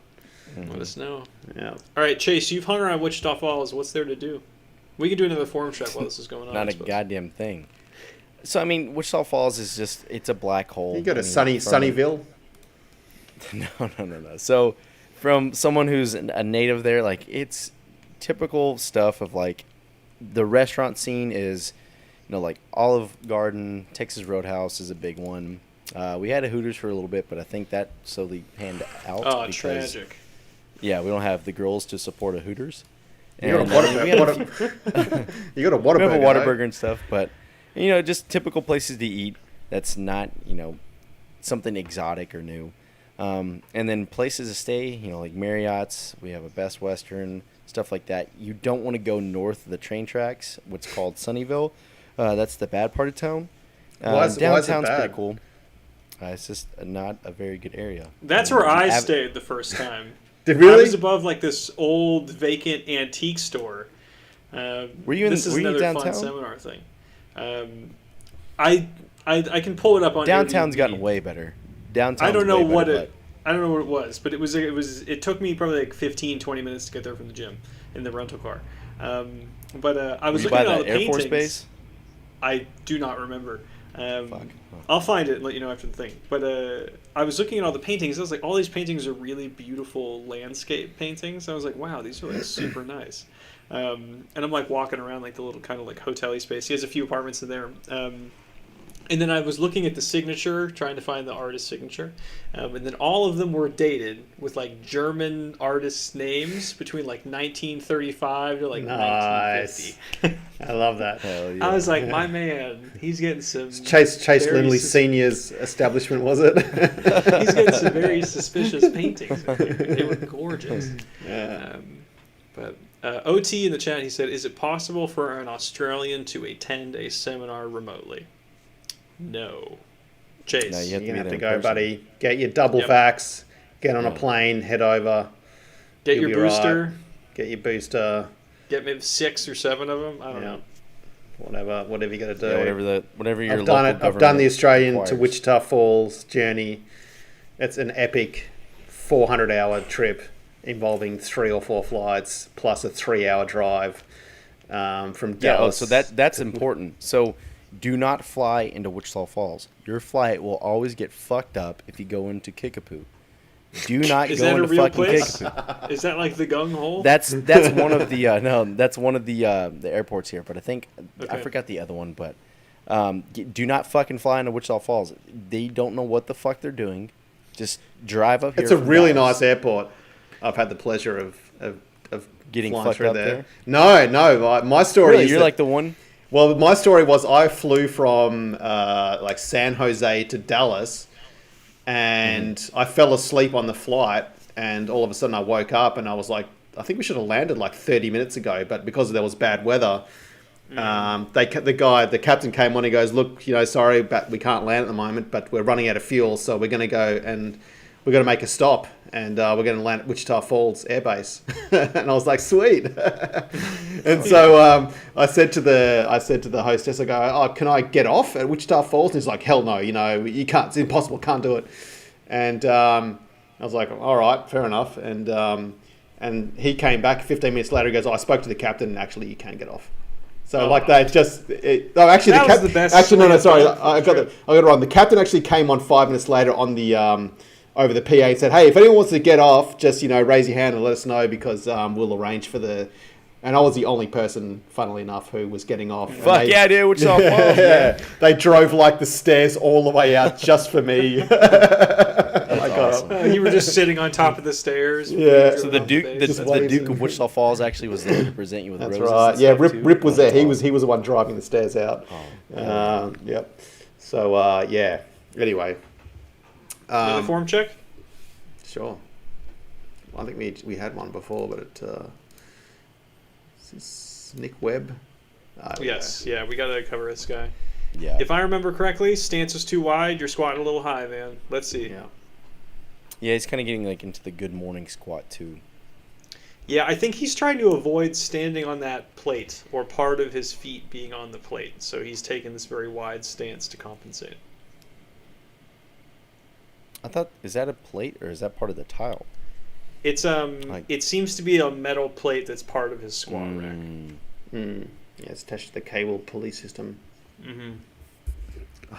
Let us know. Yeah. All right, Chase, you've hung around Wichita Falls. What's there to do? We can do another form check while this is going on. Not a goddamn thing. So Wichita Falls is it's a black hole. You go to Sunnyville. No. So from someone who's a native there, like it's typical stuff of like the restaurant scene is, like Olive Garden, Texas Roadhouse is a big one. We had a Hooters for a little bit, but I think that slowly panned out. Oh, because, tragic. Yeah, we don't have the girls to support a Hooters. You got a And, we Whataburger. had a few- You got a we have a Whataburger. Whataburger and stuff, but just typical places to eat. That's not something exotic or new. And then places to stay, like Marriott's. We have a Best Western, stuff like that. You don't want to go north of the train tracks, what's called Sunnyvale. That's the bad part of town. Why is it Downtown's bad? pretty cool. It's just not a very good area. That's where I stayed the first time. Did really? I was above like this old vacant antique store. Were you in? This is Were you another downtown? fun seminar thing. I can pull it up on Downtown's Airbnb. gotten way better. Downtown's I don't know way what better, it. I don't know what it was, but it took me probably like 15, 20 minutes to get there from the gym in the rental car. I was looking by at all that the Air paintings. Force Base? I do not remember. Fuck. I'll find it and let you know after the thing. But I was looking at all the paintings. I was like, all these paintings are really beautiful landscape paintings. I was like, wow, these are like super nice. And I'm like walking around like the little kind of like hotel-y space. He has a few apartments in there. And then I was looking at the signature, trying to find the artist's signature. And then all of them were dated with like German artists' names between like 1935 to like Nice. 1950. I love that. Hell yeah. I was like, my man, he's getting some. Chase very Lindley sus- Senior's establishment, was it? He's getting some very suspicious paintings. In here. They were gorgeous. Yeah. But OT in the chat, he said, "Is it possible for an Australian to attend a seminar remotely?" No. Chase. No, you have You're to gonna have be to there in go, person. buddy. Get your double Yep. vax. Get on a Yeah. plane. Head over. Get You'll your be right. booster. Get your booster. Get maybe 6 or 7 of them. I don't know. Whatever you got to do. Yeah, whatever your I've done local it. I've done government the Australian to requires. Wichita Falls journey. It's an epic 400-hour trip involving 3 or 4 flights plus a 3-hour drive from Dallas. so that's important. So do not fly into Wichita Falls. Your flight will always get fucked up if you go into Kickapoo. Do not Is go that a into real fucking place? Kickapoo. Is that like the gung hole? That's one of the that's one of the airports here. But I think I Okay. forgot the other one. But do not fucking fly into Wichita Falls. They don't know what the fuck they're doing. Just drive up here. It's a from really Dallas. nice airport. I've had the pleasure of Getting flying fucked through up there. there? No. My story Really, is you're that- like the one. Well, my story was I flew from like San Jose to Dallas, and I fell asleep on the flight, and all of a sudden I woke up and I was like, I think we should have landed like 30 minutes ago, but because there was bad weather, the captain came on. He goes, "Look, sorry, but we can't land at the moment, but we're running out of fuel, so we're going to go and we're going to make a stop, and we're going to land at Wichita Falls Air Base." And I was like, "Sweet." And so I said to the hostess, I go, "Oh, can I get off at Wichita Falls?" And he's like, "Hell no, you can't. It's impossible. Can't do it." And I was like, "All right, fair enough." And he came back 15 minutes later. He goes, "I spoke to the captain, and actually, you can get off." So they just no, actually That the was captain. the best Actually, way no, to sorry, finish I the got trip. it wrong. The captain actually came on 5 minutes later on the over the PA and said, "Hey, if anyone wants to get off, just raise your hand and let us know because we'll arrange for the." And I was the only person, funnily enough, who was getting off. And Fuck yeah, dude! Wichita Falls. man. yeah, they drove like the stairs all the way out just for me. And I got awesome. up. You were just sitting on top of the stairs. Yeah. So the Duke, the, Just the waving. Duke of Wichita Falls actually was there to present you with That's roses. right. and Yeah, stuff, too. Rip was there. That's He was the one driving the stairs out. Oh, Yep. So yeah. Anyway. Uniform check? Sure. I think we had one before, but it. Is this Nick Webb? Yes. Yeah, we got to cover this guy. yeah. If I remember correctly, stance is too wide. You're squatting a little high, man. Let's see. Yeah. Yeah, he's kind of getting like into the good morning squat too. Yeah, I think he's trying to avoid standing on that plate or part of his feet being on the plate. So he's taking this very wide stance to compensate. I thought, is that a plate or is that part of the tile? It's it seems to be a metal plate that's part of his squat rack. Yeah, it's attached to the cable pulley system. Mm-hmm.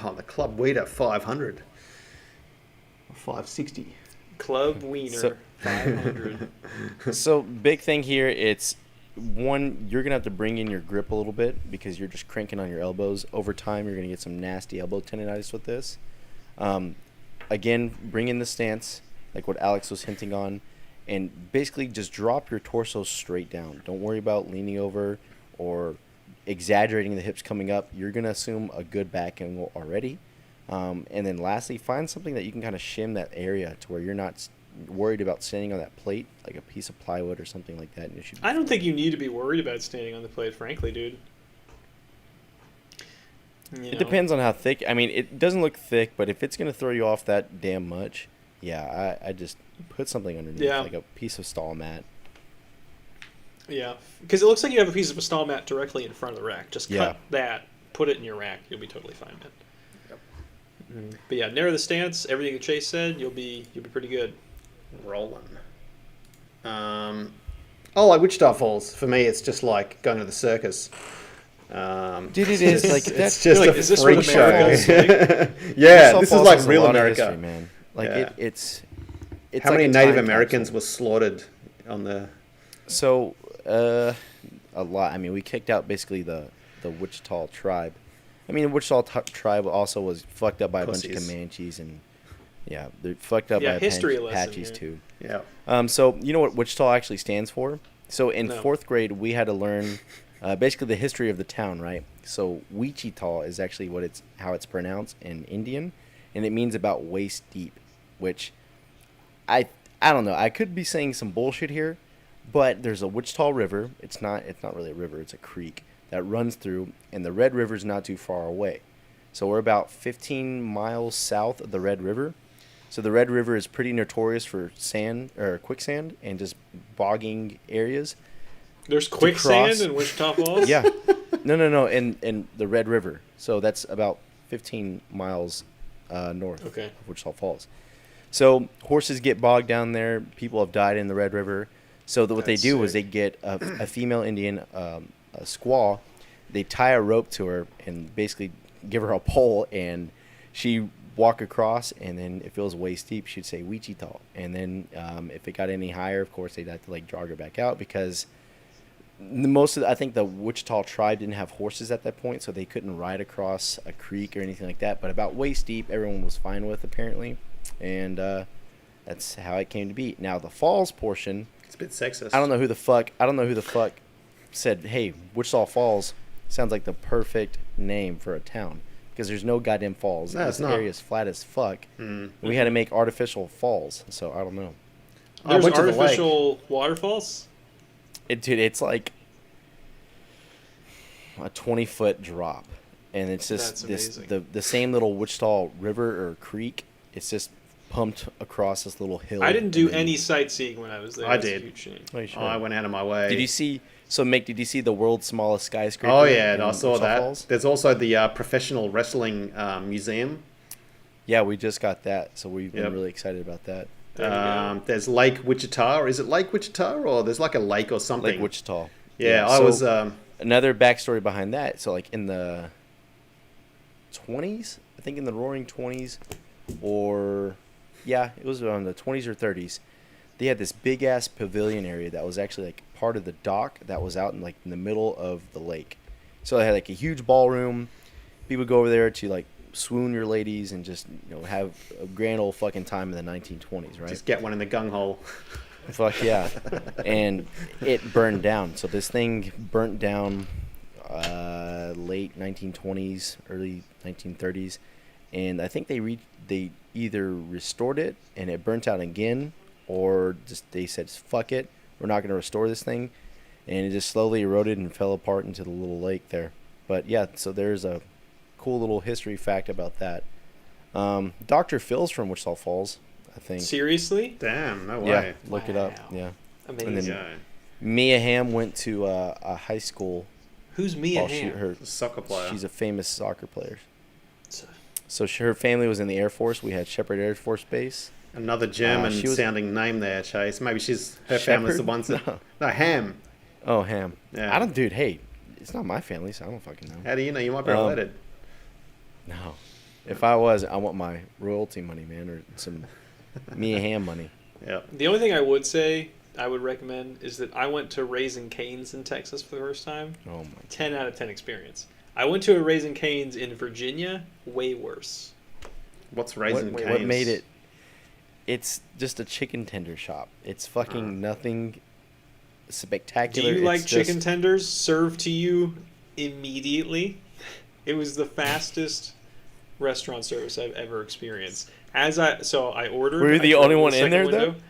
Oh, the Club Weeder 500. Or 560. Club Wiener So- 500. So big thing here, it's one, you're gonna have to bring in your grip a little bit because you're just cranking on your elbows. Over time, you're gonna get some nasty elbow tendonitis with this. Again, bring in the stance, like what Alex was hinting on, and basically just drop your torso straight down. Don't worry about leaning over or exaggerating the hips coming up. You're going to assume a good back angle already. And then lastly, find something that you can kind of shim that area to where you're not worried about standing on that plate, like a piece of plywood or something like that. And I don't think you need to be worried about standing on the plate, frankly, dude. It depends on how thick. I mean, it doesn't look thick, but if it's going to throw you off that damn much, yeah, I just put something underneath, like a piece of stall mat. Yeah, because it looks like you have a piece of a stall mat directly in front of the rack. Just cut that, put it in your rack. You'll be totally fine, man. Yep. But yeah, narrow the stance. Everything that Chase said, you'll be pretty good. Rolling. Like Wichita Falls. For me, it's just like going to the circus. Dude, it is like that's it's just like, a is this freak what show. America's like? Yeah, this is like has real a lot of America, history, man. Like it's how like many a Native time Americans capsule. were slaughtered on the? So, a lot. I mean, we kicked out basically the Wichita tribe. I mean, the Wichita tribe also was fucked up by a bunch of Comanches and they're fucked up by Apaches too. Yeah. So you know what Wichita actually stands for? So in fourth grade, we had to learn basically the history of the town, right? So Wichita is actually how it's pronounced in Indian, and it means about waist deep, which I don't know. I could be saying some bullshit here, but there's a Wichita River. It's not really a river. It's a creek that runs through, and the Red River's not too far away. So we're about 15 miles south of the Red River. So the Red River is pretty notorious for sand or quicksand and just bogging areas. There's quicksand in Wichita Falls? Yeah. No. In the Red River. So that's about 15 miles north of Wichita Falls. So horses get bogged down there. People have died in the Red River. So what they do is they get a female Indian, a squaw. They tie a rope to her and basically give her a pole, and she walk across, and then if it was waist deep, she'd say Wichita. And then if it got any higher, of course, they'd have to like jog her back out because I think the Wichita tribe didn't have horses at that point, so they couldn't ride across a creek or anything like that. But about waist deep, everyone was fine with apparently, and that's how it came to be. Now the falls portion, it's a bit sexist. I don't know who the fuck said, hey, Wichita Falls sounds like the perfect name for a town. Because there's no goddamn falls. No, this area is flat as fuck. We had to make artificial falls, so I don't know. There's artificial waterfalls? It's like a 20-foot drop. And it's just the same little Wichita River or creek. It's just pumped across this little hill. I didn't do any sightseeing when I was there. I did. I went out of my way. Did you see... So, Mick, did you see the world's smallest skyscraper? Oh, yeah, I saw that. Falls? There's also the professional wrestling museum. Yeah, we just got that, so we've been really excited about that. There's Lake Wichita, or is it Lake Wichita, or there's like a lake or something? Lake Wichita. Yeah, I was... Another backstory behind that, so like in the 20s, I think in the roaring 20s, or... Yeah, it was around the 20s or 30s. They had this big ass pavilion area that was actually like part of the dock that was out in the middle of the lake. So they had like a huge ballroom. People would go over there to like swoon your ladies and just have a grand old fucking time in the 1920s, right? Just get one in the gung hole. Fuck yeah. And it burned down. So this thing burnt down late 1920s, early 1930s, and I think they either restored it and it burnt out again, or just they said, fuck it, we're not going to restore this thing. And it just slowly eroded and fell apart into the little lake there. But yeah, so there's a cool little history fact about that. Dr. Phil's from Wichita Falls, I think. Seriously? Damn, no way. Yeah, look it up. Yeah. Amazing. And then Mia Hamm went to a high school. Who's Mia Hamm? Her soccer player. She's a famous soccer player. So her family was in the Air Force. We had Shepherd Air Force Base. Another German-sounding name there, Chase. Maybe her family's the ones that... No, Ham. Oh, Ham. Yeah. I don't... Dude, hey, it's not my family, so I don't fucking know. How do you know? You might be related. No. If I was, I want my royalty money, man, or some Mia Hamm money. Yeah. The only thing I would say, I would recommend, is that I went to Raising Cane's in Texas for the first time. Oh, my God. 10 out of 10 experience. I went to a Raising Cane's in Virginia, way worse. What's Raising Cane's? What made it? It's just a chicken tender shop. It's fucking nothing spectacular. Do you like It's chicken just- tenders served to you immediately? It was the fastest restaurant service I've ever experienced. I ordered. Were you the I only drove one to in the there, second though? window.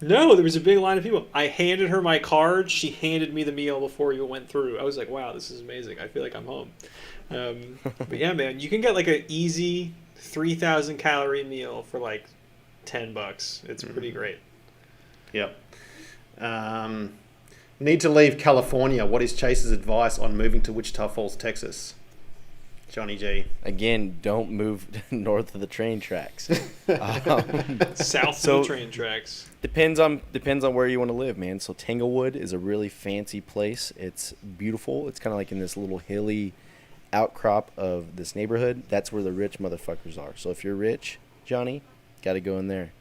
No, there was a big line of people. I handed her my card. She handed me the meal before you went through. I was like, wow, this is amazing. I feel like I'm home. But yeah, man, you can get like an easy 3,000 calorie meal for like $10. It's pretty great. Yep. Need to leave California. What is Chase's advice on moving to Wichita Falls, Texas? Johnny G. Again, don't move north of the train tracks. South of the train tracks. Depends on where you want to live, man. So Tanglewood is a really fancy place. It's beautiful. It's kind of like in this little hilly outcrop of this neighborhood. That's where the rich motherfuckers are. So if you're rich, Johnny, got to go in there.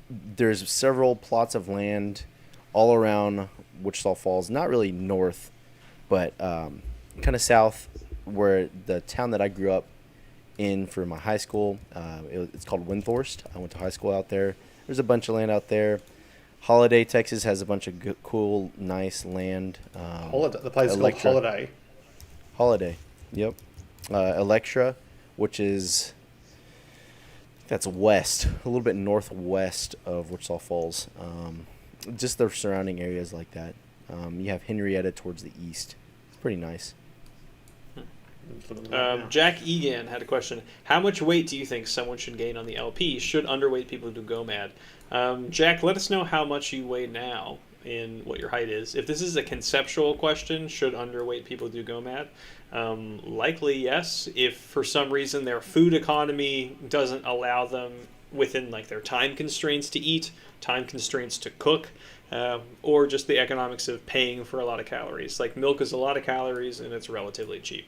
There's several plots of land all around Wichita Falls. Not really north, but kind of south, where the town that I grew up in for my high school, it's called Windthorst. I went to high school out there. There's a bunch of land out there. Holiday, Texas has a bunch of good, cool, nice land. The place is called Electra. Holiday. Holiday, yep. Electra, which is, that's west, a little bit northwest of Wichita Falls. Just the surrounding areas like that. You have Henrietta towards the east. It's pretty nice. Jack Egan had a question. How much weight do you think someone should gain on the LP? Should underweight people do go mad? Jack, let us know how much you weigh now and what your height is. If this is a conceptual question, should underweight people do go mad? Likely yes. If for some reason their food economy doesn't allow them within like their time constraints to eat, time constraints to cook, or just the economics of paying for a lot of calories. Like milk is a lot of calories and it's relatively cheap.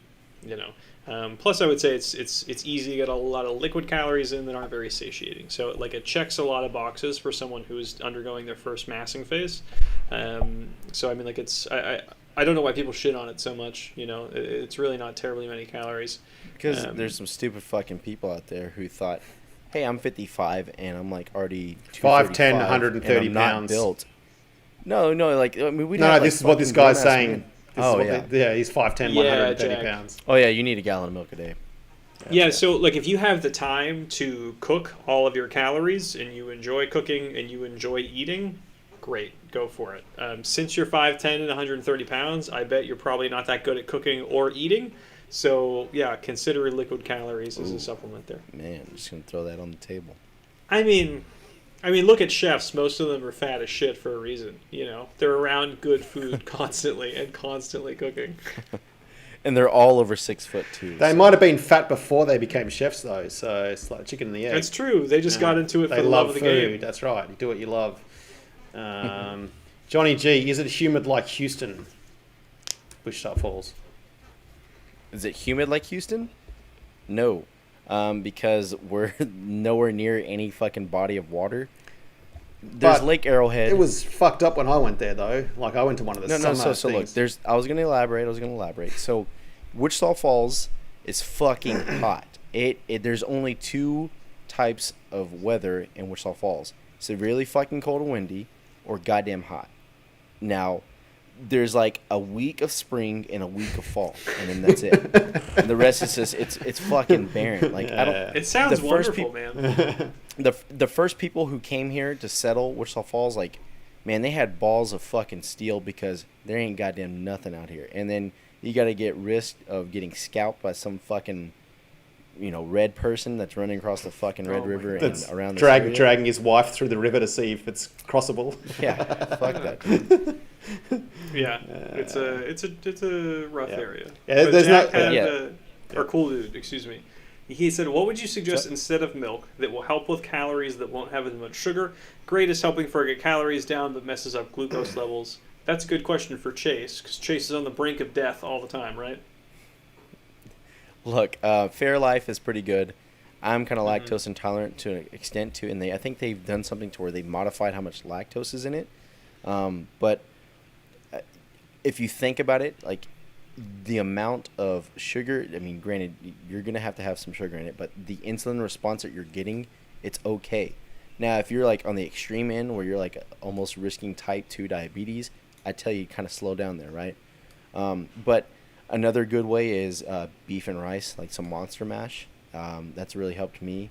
Plus I would say it's easy to get a lot of liquid calories in that aren't very satiating. So like it checks a lot of boxes for someone who's undergoing their first massing phase. So I mean like I don't know why people shit on it so much. It's really not terribly many calories. Because there's some stupid fucking people out there who thought, hey, I'm 55 and I'm like already 5'10", 235 130 and I'm not pounds. built. No, like I mean, This is what this guy's saying. Yeah. He's 5'10", Yeah, 130 Jack. pounds. Oh yeah, you need a gallon of milk a day. Yeah, so like if you have the time to cook all of your calories and you enjoy cooking and you enjoy eating, great, go for it. Since you're 5'10 and 130 pounds, I bet you're probably not that good at cooking or eating. So yeah, consider liquid calories as a supplement there. Man, I'm just gonna throw that on the table. I mean, look at chefs. Most of them are fat as shit for a reason. They're around good food constantly and constantly cooking. And they're all over 6 foot too. They might have been fat before they became chefs, though. So it's like chicken and the egg. That's true. They just got into it for They the love of the food. game. That's right. You do what you love. Johnny G, is it humid like Houston? Wichita Falls. Is it humid like Houston? No, because we're nowhere near any fucking body of water. There's But Lake Arrowhead. It was fucked up when I went there, though. Like, I went to one of the summer So look, things. I was gonna elaborate. So, Wichita Falls is fucking hot. There's only two types of weather in Wichita Falls: severely fucking cold and windy, or goddamn hot. Now, there's like a week of spring and a week of fall, and then that's it. And the rest is just it's fucking barren. Like I don't. It sounds The first wonderful, man. The first people who came here to settle Wichita Falls, like, man, they had balls of fucking steel because there ain't goddamn nothing out here. And then you got to get risk of getting scalped by some fucking, red person that's running across the fucking Red River and That's around this area. dragging his wife through the river to see if it's crossable. Yeah, fuck that. Yeah, it's a rough Yeah. area. Yeah, But there's Jack no- had, Yeah. or Cool Dude, excuse me. He said, "What would you suggest instead of milk that will help with calories that won't have as much sugar? Great is helping for get calories down, but messes up glucose levels." That's a good question for Chase, because Chase is on the brink of death all the time, right? Look, Fairlife is pretty good. I'm kind of lactose intolerant to an extent too, and I think they've done something to where they've modified how much lactose is in it. But if you think about it, like the amount of sugar, I mean, granted, you're going to have some sugar in it, but the insulin response that you're getting, it's okay. Now, if you're like on the extreme end where you're like almost risking type 2 diabetes, I tell you kind of slow down there, right? But another good way is beef and rice, like some Monster Mash. That's really helped me.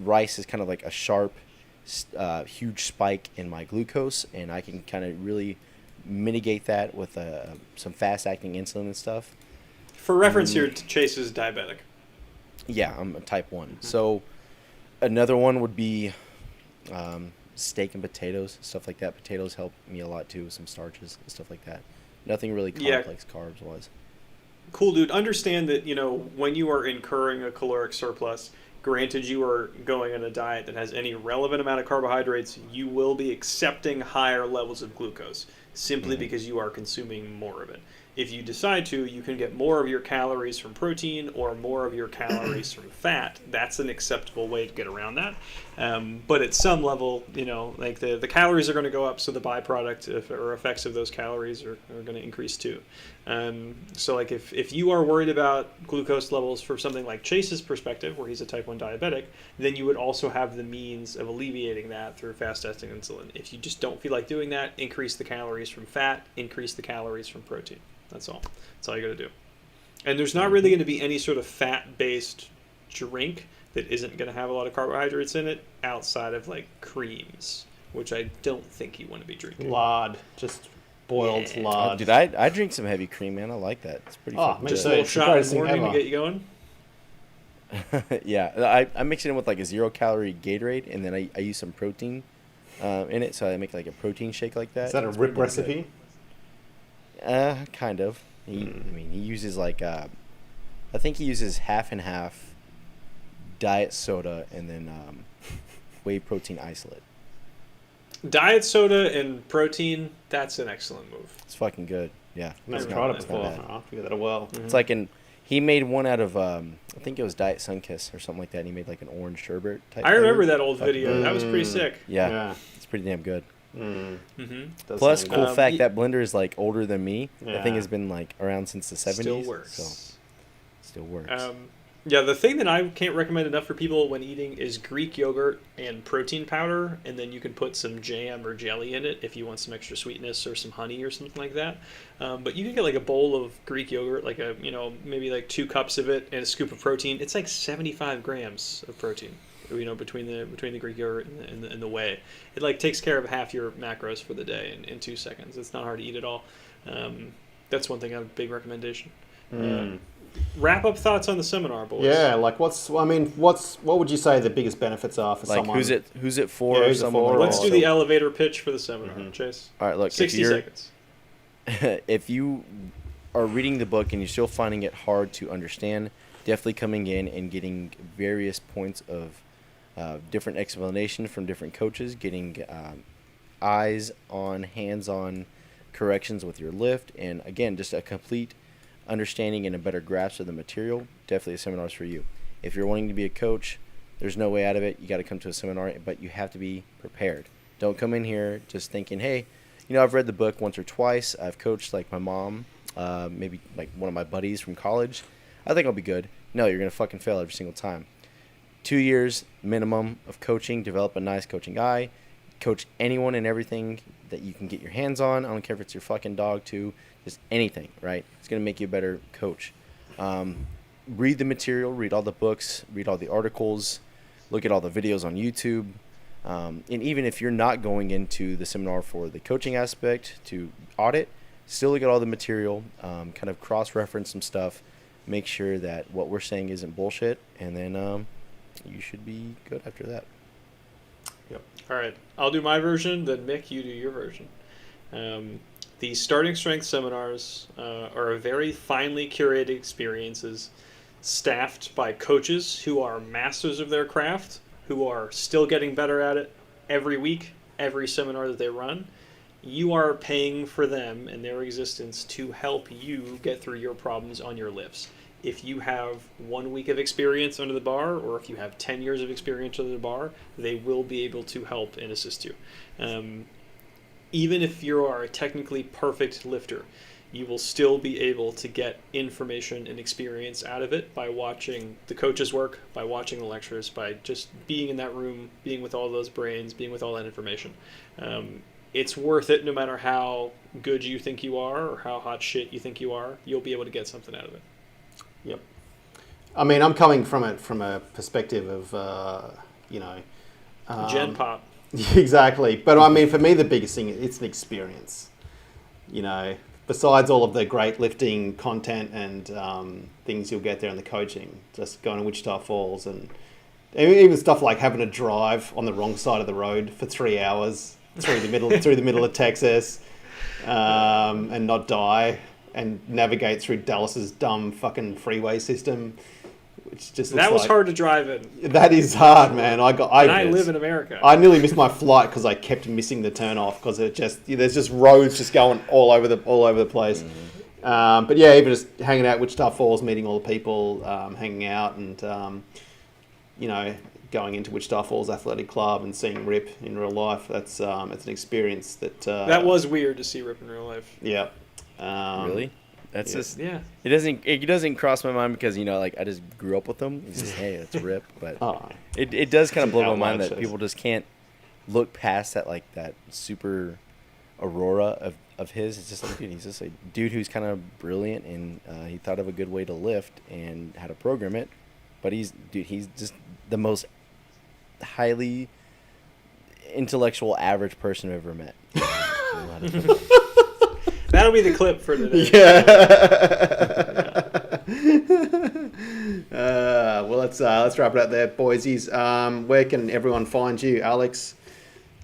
Rice is kind of like a sharp, huge spike in my glucose, and I can kind of really mitigate that with some fast-acting insulin and stuff. For reference here, Chase is diabetic. Yeah, I'm a type 1. So another one would be steak and potatoes, stuff like that. Potatoes help me a lot too with some starches and stuff like that. Nothing really complex carbs-wise. Cool, dude. Understand that, when you are incurring a caloric surplus, granted you are going on a diet that has any relevant amount of carbohydrates, you will be accepting higher levels of glucose simply because you are consuming more of it. If you decide to, you can get more of your calories from protein or more of your calories from fat. That's an acceptable way to get around that. But at some level, like the calories are going to go up, so the byproduct or effects of those calories are going to increase too. So like if you are worried about glucose levels from something like Chase's perspective, where he's a type 1 diabetic, then you would also have the means of alleviating that through fast-acting insulin. If you just don't feel like doing that, increase the calories from fat, increase the calories from protein. That's all. That's all you got to do. And there's not really going to be any sort of fat-based drink that isn't going to have a lot of carbohydrates in it outside of like creams, which I don't think you want to be drinking. Lard, just boiled lard. Dude, I drink some heavy cream, man. I like that. It's pretty fucking Just good. a little shot in the morning to get you going. Yeah, I mix it in with like a 0-calorie Gatorade, and then I use some protein in it, so I make like a protein shake like that. Is that a rip recipe? Kind of. I mean, he uses like I think he uses half and half diet soda and then whey protein isolate. Diet soda and protein, that's an excellent move. It's fucking good. Yeah. I've never It's tried not- it it's not before. bad. I'll have to give that a whirl. It's like he made one out of I think it was Diet Sunkiss or something like that. And he made like an orange sherbet type. I remember flavor. that old video. That was pretty sick. Yeah, it's pretty damn good. Mm-hmm. Plus, sound cool good. fact, that blender is like older than me. That thing Yeah. has been like around since the 70s. Still works. So still works. Yeah, the thing that I can't recommend enough for people when eating is Greek yogurt and protein powder, and then you can put some jam or jelly in it if you want some extra sweetness or some honey or something like that. But you can get like a bowl of Greek yogurt, like maybe like 2 cups of it, and a scoop of protein. It's like 75 grams of protein. Between the Greek yogurt and the whey, it like takes care of half your macros for the day in 2 seconds. It's not hard to eat at all. That's one thing. I have a big recommendation. Wrap up thoughts on the seminar, boys. Yeah, like what would you say the biggest benefits are for like someone? who's it for? Yeah, or who's it someone for? or Let's do also- the elevator pitch for the seminar, Chase. All right, look. 60 seconds. If you are reading the book and you're still finding it hard to understand, definitely coming in and getting various points of different explanation from different coaches, getting eyes on, hands-on corrections with your lift, and again, just a complete understanding and a better grasp of the material, definitely a seminar is for you. If you're wanting to be a coach, there's no way out of it. You got to come to a seminar, but you have to be prepared. Don't come in here just thinking, hey, I've read the book once or twice. I've coached like my mom, maybe like one of my buddies from college. I think I'll be good. No, you're going to fucking fail every single time. 2 years minimum of coaching, develop a nice coaching eye, coach anyone and everything that you can get your hands on. I don't care if it's your fucking dog too, just anything, right? It's going to make you a better coach. Read the material, read all the books, read all the articles, look at all the videos on YouTube. And even if you're not going into the seminar for the coaching aspect to audit, still look at all the material, kind of cross-reference some stuff, make sure that what we're saying isn't bullshit, and then you should be good after that. Yep. All right. I'll do my version, then Mick, you do your version. The starting strength seminars are very finely curated experiences staffed by coaches who are masters of their craft, who are still getting better at it every week, every seminar that they run. You are paying for them and their existence to help you get through your problems on your lifts. If you have 1 week of experience under the bar, or if you have 10 years of experience under the bar, they will be able to help and assist you. Even if you are a technically perfect lifter, you will still be able to get information and experience out of it by watching the coaches work, by watching the lectures, by just being in that room, being with all those brains, being with all that information. It's worth it no matter how good you think you are or how hot shit you think you are. You'll be able to get something out of it. Yep. I mean, I'm coming from it from a perspective of, Gen Pop. Exactly. But I mean, for me, the biggest thing, it's an experience. Besides all of the great lifting content and things you'll get there in the coaching, just going to Wichita Falls and even stuff like having to drive on the wrong side of the road for 3 hours through the middle of Texas and not die and navigate through Dallas's dumb fucking freeway system. Which just that was hard to drive in. That is hard, man. I live in America. I nearly missed my flight because I kept missing the turn off because there's just roads just going all over the place. Mm-hmm. But yeah, even just hanging out at Wichita Falls, meeting all the people, hanging out, and going into Wichita Falls Athletic Club and seeing Rip in real life. It's an experience that. That was weird to see Rip in real life. Yeah. Really? That's just yeah. It doesn't cross my mind because I just grew up with him. It's just hey, it's Rip, but it does kind of blow my mind that people just can't look past that super aurora of his. It's just like, dude, he's just a dude who's kind of brilliant and he thought of a good way to lift and how to program it. But he's just the most highly intellectual average person I've ever met. That'll be the clip for today. Yeah. Well, let's wrap it up there, boysies. Where can everyone find you, Alex?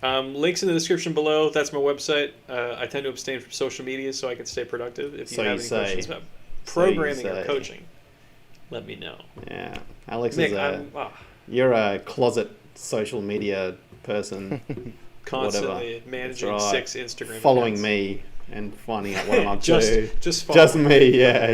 Links in the description below. That's my website. I tend to abstain from social media so I can stay productive. If you have any questions about programming or coaching, let me know. Yeah, Alex Nick, you're a closet social media person. Constantly managing 6 Instagram following accounts. Me and finding out what I'm up to. Just me, yeah.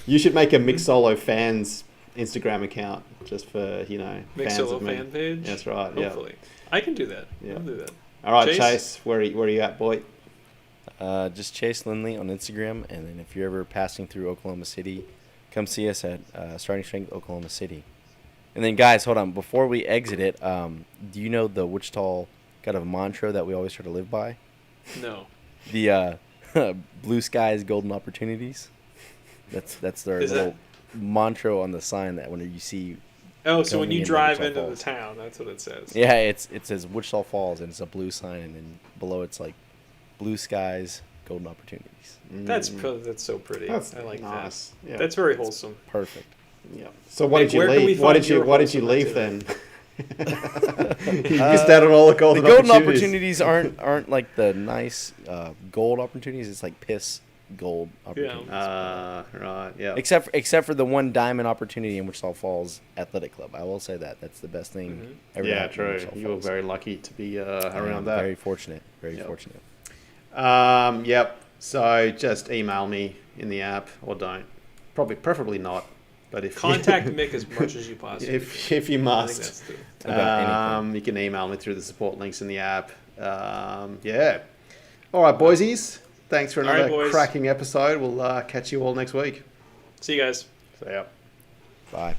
You should make a Mix Solo fans Instagram account just for Mix fans Solo of me. fan page. That's right. Hopefully, I can do that. Yeah. I'll do that. All right, Chase, where are you at, boy? Just Chase Lindley on Instagram, and then if you're ever passing through Oklahoma City, come see us at Starting Strength Oklahoma City. And then, guys, hold on. Before we exit it, do you know the Wichita kind of mantra that we always try to live by? No. The blue skies, golden opportunities. That's their little mantra on the sign that when you see. Oh, so when you drive into Falls. the town, that's what it says. Yeah, it says Wichita Falls, and it's a blue sign, and then below it's like blue skies, golden opportunities. That's so pretty. I like nice. that. Yeah. That's very wholesome. Perfect. Yeah. So why did you leave? Why did you leave then? You missed out on all the golden opportunities. The golden opportunities aren't like the nice gold opportunities. It's like piss gold opportunities. Right. Yeah. Except for the one diamond opportunity in Wichita Falls Athletic Club. I will say that's the best thing ever. Yeah, true. You were very lucky to be around that. Very fortunate. Very fortunate. Yep. So just email me in the app or don't. Preferably not. But if contact Mick as much as you possibly if you must, you can email me through the support links in the app. Yeah. All right, boysies. Thanks for another cracking episode. We'll catch you all next week. See you guys. See ya. Bye.